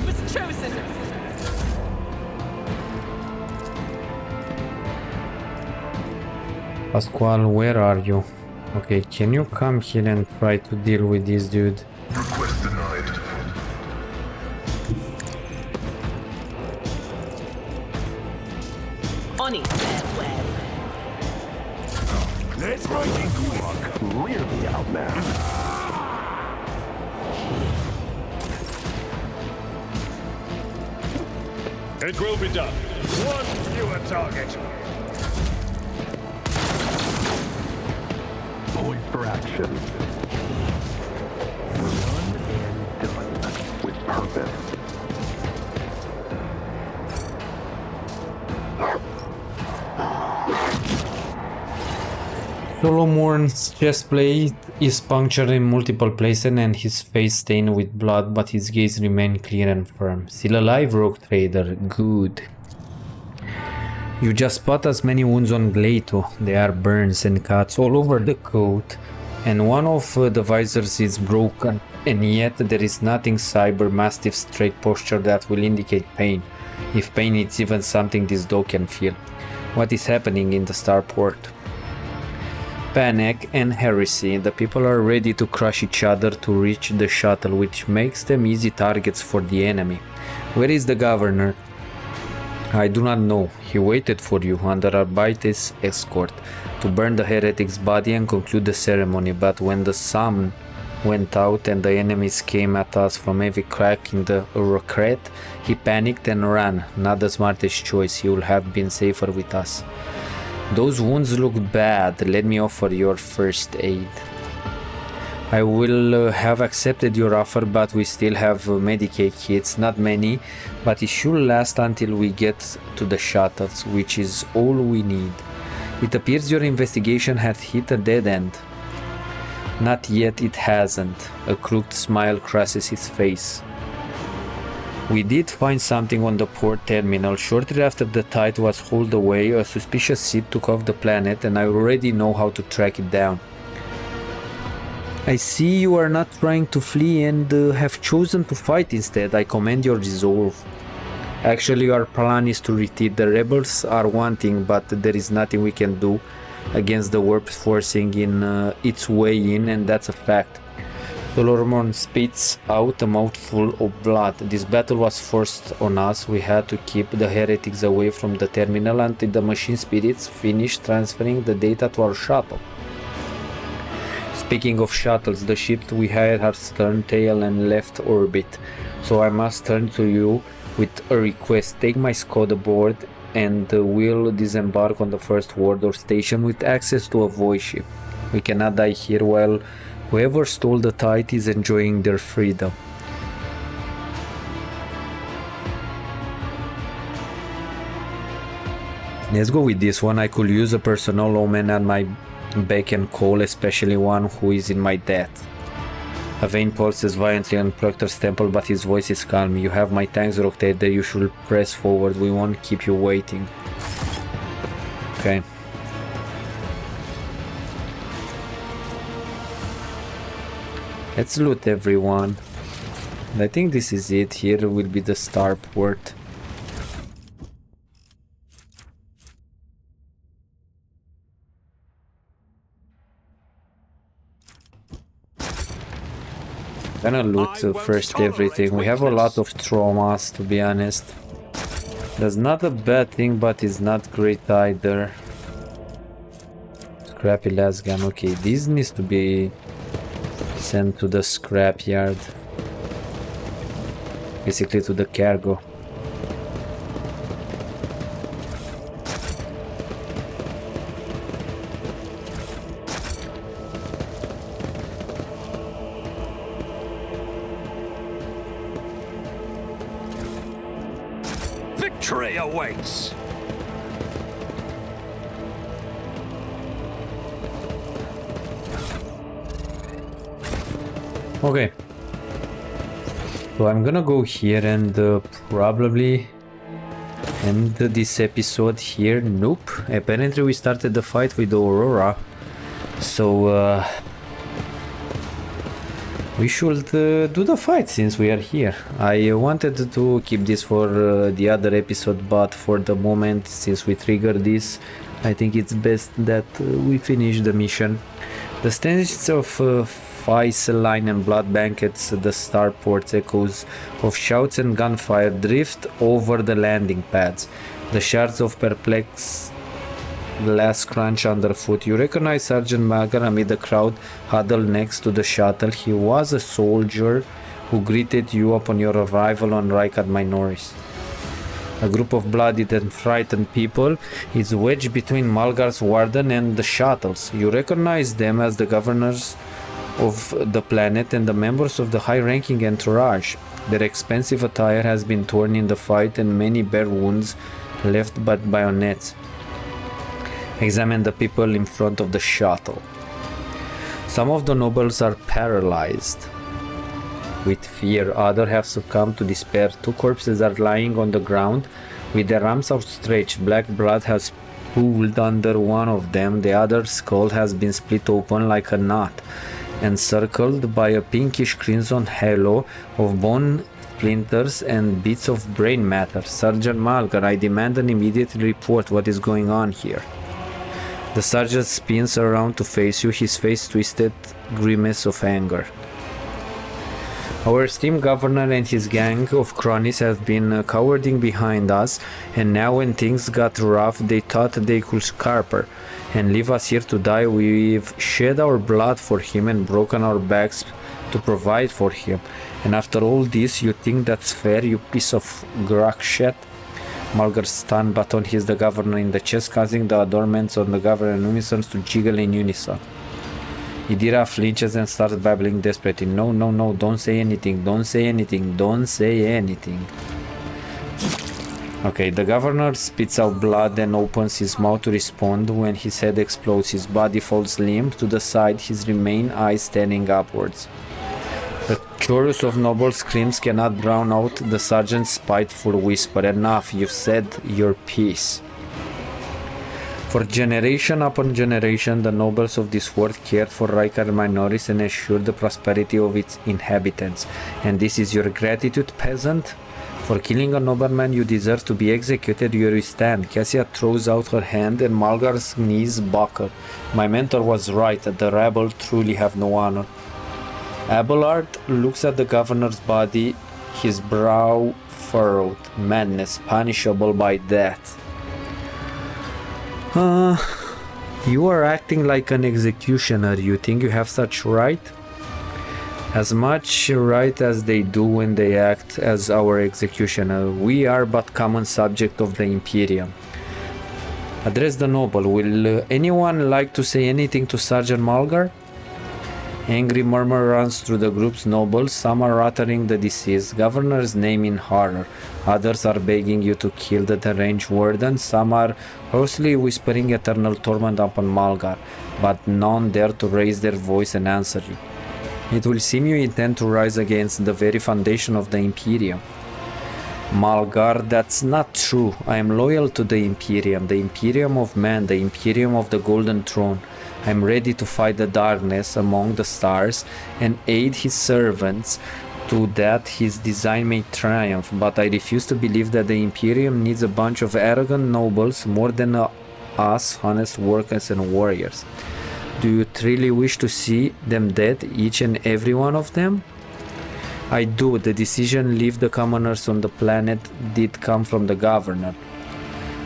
Speaker 7: was chosen!
Speaker 1: Pasquale, where are you? Okay, can you come here and try to deal with this dude?
Speaker 9: Request denied.
Speaker 3: On it, farewell.
Speaker 4: Let's make it quick. Really out now.
Speaker 5: It will be done. One fewer target.
Speaker 9: Poised for action. Done and done with purpose.
Speaker 1: Solomon's chest plate is punctured in multiple places and his face stained with blood, but his gaze remained clear and firm. Still alive, rogue trader. Good. You just spot as many wounds on Glato. There are burns and cuts all over the coat, and one of the visors is broken, and yet there is nothing cyber mastiff straight posture that will indicate pain, if pain is even something this dog can feel. What is happening in the starport? Panic and heresy. The people are ready to crush each other to reach the shuttle, which makes them easy targets for the enemy. Where is the governor? I do not know. He waited for you under Arbite's escort to burn the heretic's body and conclude the ceremony, but when the sun went out and the enemies came at us from every crack in the Eurocrat, he panicked and ran. Not the smartest choice. He would have been safer with us. Those wounds look bad. Let me offer your first aid. I will have accepted your offer, but we still have Medicaid kits. Not many, but it should last until we get to the shuttles, which is all we need. It appears your investigation had hit a dead end. Not yet, it hasn't. A crooked smile crosses his face. We did find something on the port terminal. Shortly after the tide was hauled away, a suspicious ship took off the planet, and I already know how to track it down. I see you are not trying to flee and have chosen to fight instead. I commend your resolve. Actually, our plan is to retreat. The rebels are wanting, but there is nothing we can do against the warp forcing in its way in, and that's a fact. Solomon spits out a mouthful of blood. This battle was forced on us. We had to keep the heretics away from the terminal until the machine spirits finished transferring the data to our shuttle. Speaking of shuttles, the ship we hired has turned tail and left orbit, so I must turn to you with a request. Take my squad aboard and we'll disembark on the first Wardor station with access to a void ship. We cannot die here while whoever stole the tide is enjoying their freedom. Let's go with this one. I could use a personal omen at my beck and call, especially one who is in my debt. A vein pulses violently on Proctor's temple, but his voice is calm. You have my tanks rotated, you should press forward, we won't keep you waiting. Okay. Let's loot everyone. I think this is it. Here will be the starport. Gonna loot first everything. We have a lot of traumas, to be honest. That's not a bad thing, but it's not great either. Scrappy last gun. Okay, this needs to be sent to the scrapyard. Basically to the cargo.
Speaker 2: Victory awaits!
Speaker 1: Okay. So I'm gonna go here and probably end this episode here. Nope. Apparently we started the fight with Aurora. So we should do the fight since we are here. I wanted to keep this for the other episode, but for the moment, since we triggered this, I think it's best that we finish the mission. The stench of Faiseline and blood banquets, the starport's echoes of shouts and gunfire drift over the landing pads. The shards of perplexed glass crunch underfoot. You recognize Sergeant Malgar amid the crowd huddled next to the shuttle. He was a soldier who greeted you upon your arrival on Rykad Minoris. A group of bloodied and frightened people is wedged between Malgar's warden and the shuttles. You recognize them as the governors of the planet and the members of the high-ranking entourage. Their expensive attire has been torn in the fight and many bare wounds left by bayonets. Examine the people in front of the shuttle. Some of the nobles are paralyzed with fear, others have succumbed to despair. Two corpses are lying on the ground with their arms outstretched. Black blood has pooled under one of them. The other's skull has been split open like a knot, encircled by a pinkish crimson halo of bone splinters and bits of brain matter. Sergeant Malgar, I demand an immediate report. What is going on here? The sergeant spins around to face you, his face twisted grimace of anger. Our esteemed governor and his gang of cronies have been cowering behind us, and now when things got rough, they thought they could scarper and leave us here to die. We've shed our blood for him and broken our backs to provide for him. And after all this, you think that's fair, you piece of grog shit? Malgar stunned, but on his the governor in the chest, causing the adornments on the governor numisons to jiggle in unison. Idira flinches and starts babbling desperately. No, no, no, don't say anything, don't say anything, don't say anything. Okay, the governor spits out blood and opens his mouth to respond. When his head explodes, his body falls limp to the side, his remaining eyes standing upwards. The chorus of noble screams cannot drown out the sergeant's spiteful whisper. Enough, you've said your piece. For generation upon generation, the nobles of this world cared for Rykad Minoris and ensured the prosperity of its inhabitants. And this is your gratitude, peasant? For killing a nobleman, you deserve to be executed. Here you stand. Cassia throws out her hand and Malgar's knees buckle. My mentor was right. The rabble truly have no honor. Abelard looks at the governor's body, his brow furrowed. Madness, punishable by death. You are acting like an executioner. You think you have such right? As much right as they do when they act as our executioner. We are but common subject of the Imperium. Address the noble. Will anyone like to say anything to Sergeant Malgar? Angry murmur runs through the group's nobles. Some are uttering the deceased governor's name in horror. Others are begging you to kill the deranged warden. Some are hoarsely whispering eternal torment upon Malgar, but none dare to raise their voice and answer you. It will seem you intend to rise against the very foundation of the Imperium. Malgar, that's not true. I am loyal to the Imperium of man, the Imperium of the Golden Throne. I am ready to fight the darkness among the stars and aid his servants to that his design may triumph, but I refuse to believe that the Imperium needs a bunch of arrogant nobles more than us honest workers and warriors. Do you truly wish to see them dead, each and every one of them? I do. The decision to leave the commoners on the planet did come from the governor,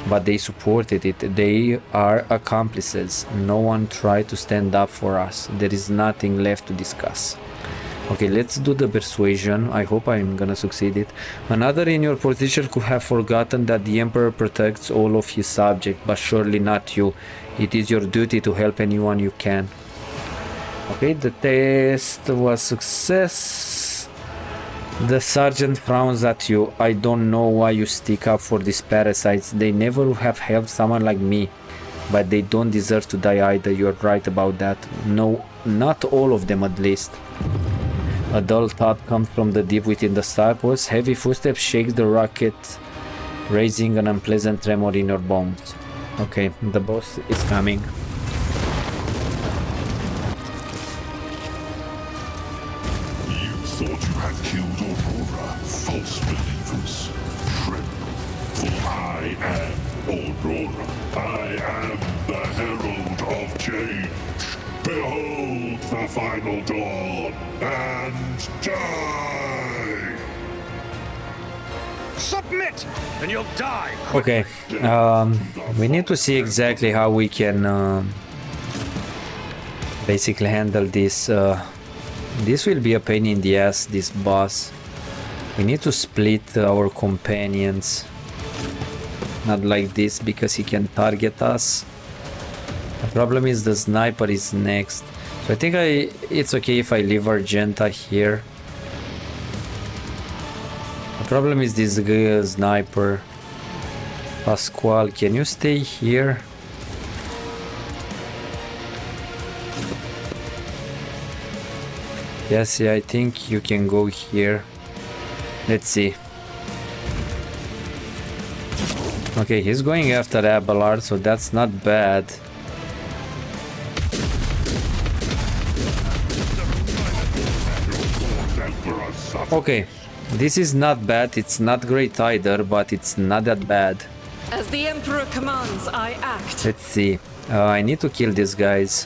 Speaker 1: but they supported it. They are accomplices. No one tried to stand up for us. There is nothing left to discuss. Okay, let's do the persuasion. I hope I'm gonna succeed it. Another in your position could have forgotten that the Emperor protects all of his subjects, but surely not you. It is your duty to help anyone you can. Okay, the test was success. The sergeant frowns at you. I don't know why you stick up for these parasites. They never would have helped someone like me. But they don't deserve to die either. You're right about that. No, not all of them at least. A dull thought comes from the deep within the starports. Heavy footsteps shake the rocket, raising an unpleasant tremor in your bones. Okay, the boss is coming.
Speaker 4: Thought you had killed Aurora, false believers. Tremble, for I am Aurora. I am the herald of change. Behold the final dawn, and die!
Speaker 2: Submit, and you'll die!
Speaker 1: Okay, we need to see exactly how we can basically handle this. This will be a pain in the ass, this boss. We need to split our companions. Not like this, because he can target us. The problem is the sniper is next. So I think it's okay if I leave Argenta here. The problem is this sniper. Pasquale, can you stay here? Yes, yeah, I think you can go here. Let's see. Okay, he's going after Abelard, so that's not bad. Okay, this is not bad. It's not great either, but it's not that bad.
Speaker 7: As the Emperor commands, I act.
Speaker 1: Let's see. I need to kill these guys.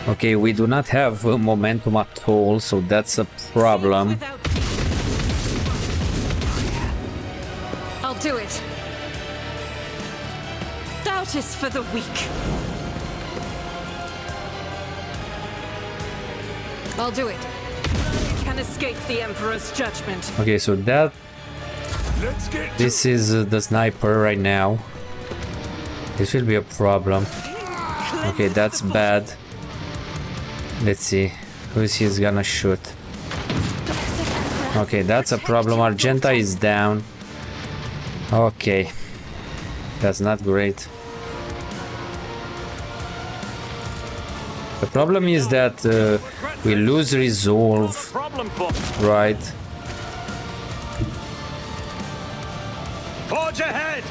Speaker 1: Okay, we do not have momentum at all, so that's a problem.
Speaker 7: I'll do it. Doubt is for the weak. I'll do it. Can escape the Emperor's judgment.
Speaker 1: Okay, so this is the sniper right now. This will be a problem. Okay, that's bad. Let's see, who is he gonna shoot? Okay, that's a problem. Argenta is down. Okay, that's not great. The problem is that we lose resolve, right?
Speaker 2: Forge ahead!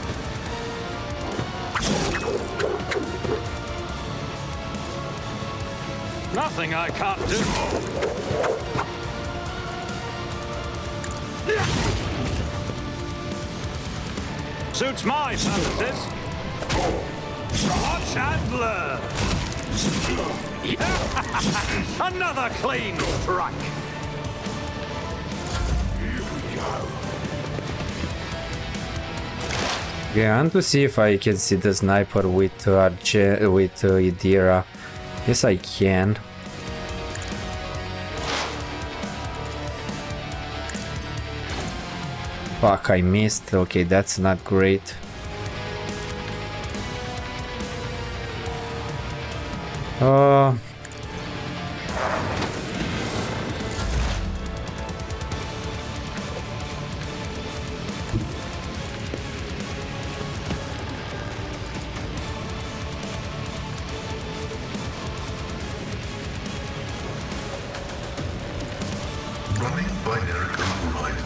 Speaker 2: Nothing I can't do. Suits my purposes. Watch and learn. Another clean strike.
Speaker 4: Here we go.
Speaker 1: Yeah, I want to see if I can see the sniper with Idira. Yes, I can. Fuck, I missed. Okay, that's not great.
Speaker 9: running binary override.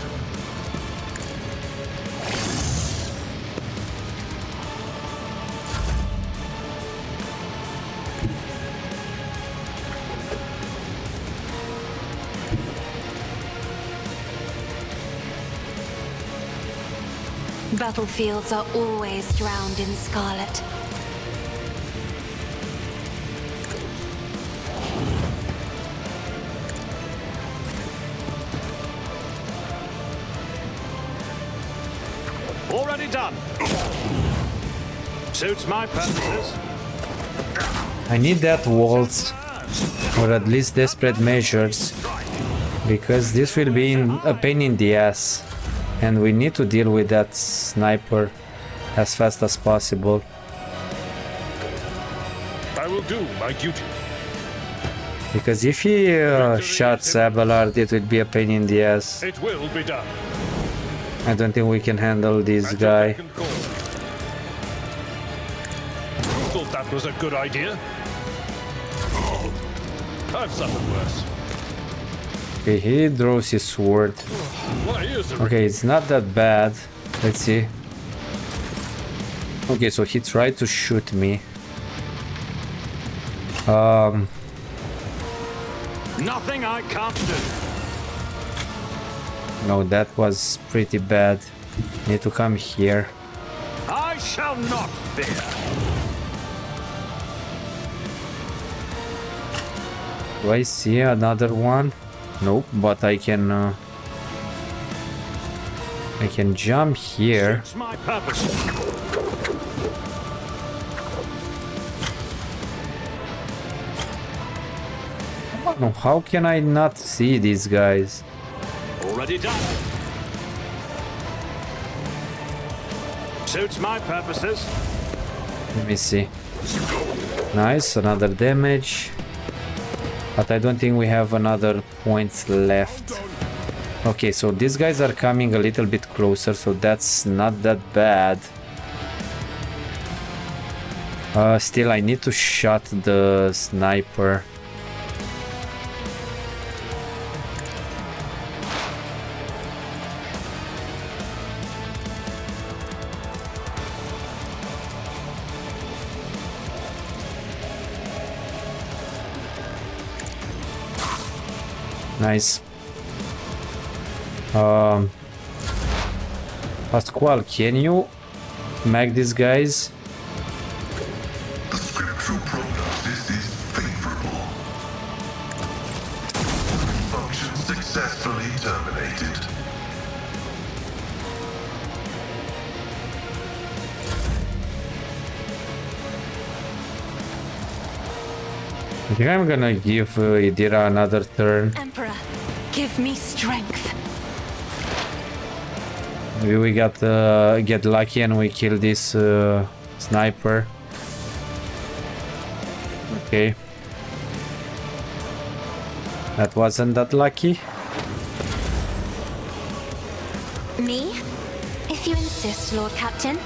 Speaker 6: Battlefields are always drowned in scarlet.
Speaker 2: Already done. Suits my purposes.
Speaker 1: I need that waltz, or at least desperate measures, because this will be a pain in the ass, and we need to deal with that sniper as fast as possible.
Speaker 5: I will do my duty.
Speaker 1: Because if he shots Abelard, it will be a pain in the ass.
Speaker 5: It will be done.
Speaker 1: I don't think we can handle this guy.
Speaker 5: Thought that was a good idea. I've suffered worse.
Speaker 1: Okay, he draws his sword.
Speaker 5: Why is there
Speaker 1: Okay, it's not that bad. Let's see. Okay, so he tried to shoot me.
Speaker 2: Nothing I can't do.
Speaker 1: No, that was pretty bad. Need to come here.
Speaker 2: I shall not fear.
Speaker 1: Do I see another one? Nope, but I can jump here.
Speaker 2: It's my purpose.
Speaker 1: No, how can I not see these guys?
Speaker 2: Already done. Suits my purposes.
Speaker 1: Let me see. Nice, another damage. But I don't think we have another points left. Okay, so these guys are coming a little bit closer, so that's not that bad. Still, I need to shot the sniper. Nice. Pasquale, can you mag these guys?
Speaker 9: The scriptural prognosis is favorable. Function successfully terminated.
Speaker 1: I think I'm gonna give Idira another turn.
Speaker 6: Emperor, give me strength.
Speaker 1: Maybe we get lucky and we kill this sniper. Okay. That wasn't that lucky.
Speaker 6: Me? If you insist, Lord Captain.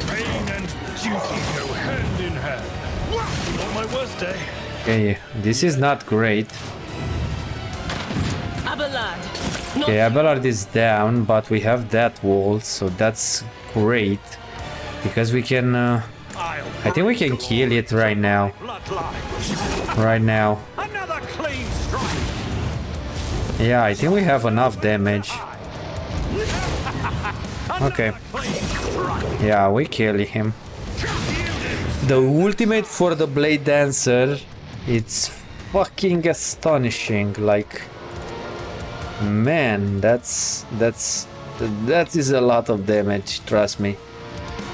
Speaker 5: pain and duty go hand in hand? On my worst day.
Speaker 1: Okay, this is not great.
Speaker 7: Abelard.
Speaker 1: Okay, Abelard is down, but we have that wall, so that's great. Because we can... I think we can kill it right now. Right now.
Speaker 2: Another clean strike.
Speaker 1: Yeah, I think we have enough damage. Okay. Yeah, we kill him. The ultimate for the Blade Dancer, it's fucking astonishing. Like, man, that is a lot of damage, trust me.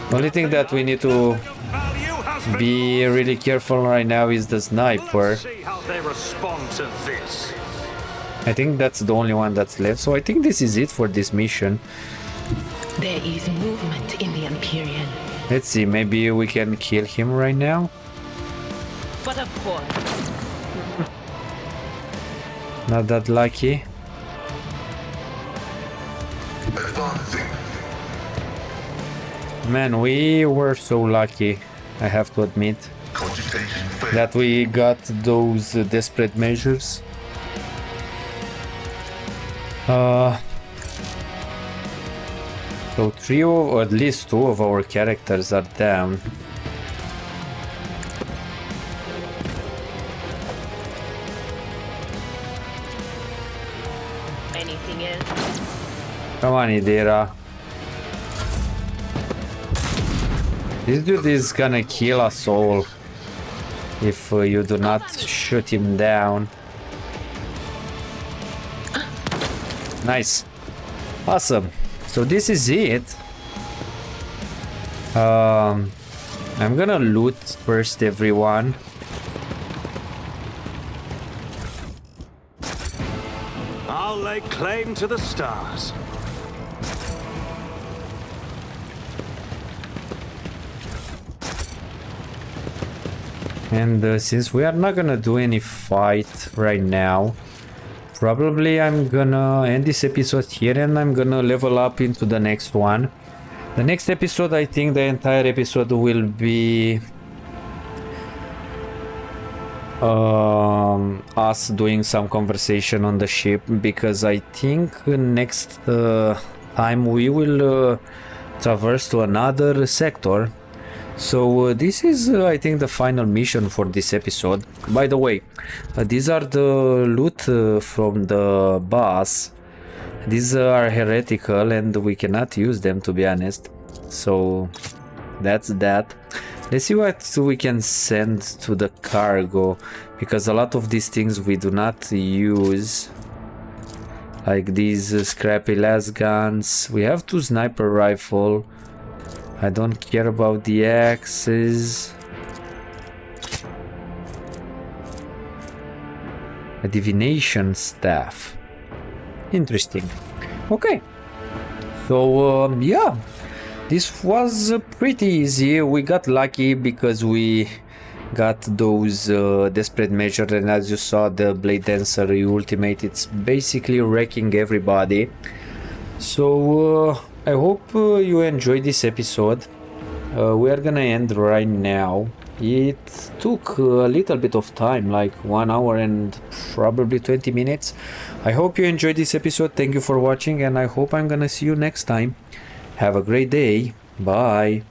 Speaker 1: The only thing that we need to be really careful right now is the sniper.
Speaker 2: See how they respond to this.
Speaker 1: I think that's the only one that's left, so I think this is it for this mission.
Speaker 3: There is movement in the Imperial.
Speaker 1: Let's see, maybe we can kill him right now.
Speaker 7: But of course.
Speaker 1: Not that lucky.
Speaker 9: Advancing.
Speaker 1: Man, we were so lucky, I have to admit.
Speaker 9: Cogitation
Speaker 1: that we got those desperate measures. So or at least 2 of our characters are down.
Speaker 7: Anything else?
Speaker 1: Come on, Idira. This dude is gonna kill us all if you do not shoot him down. Nice. Awesome. So this is it. I'm gonna loot first everyone.
Speaker 2: I'll lay claim to the stars.
Speaker 1: And since we are not gonna do any fight right now, probably I'm gonna end this episode here and I'm gonna level up into the next one. The next episode, I think the entire episode will be us doing some conversation on the ship, because I think next time we will traverse to another sector. So this is I think the final mission for this episode. By the way, these are the loot from the boss. These are heretical and we cannot use them, to be honest. So that's that. Let's see what we can send to the cargo, because a lot of these things we do not use, like these scrappy las guns. We have 2 sniper rifle. I don't care about the axes. A divination staff. Interesting. Okay. So yeah, this was pretty easy. We got lucky because we got those desperate measures, and as you saw, the Blade Dancer ultimate, it's basically wrecking everybody. So I hope you enjoyed this episode. We are gonna end right now. It took a little bit of time, like 1 hour and probably 20 minutes. I hope you enjoyed this episode. Thank you for watching, and I hope I'm gonna see you next time. Have a great day. Bye.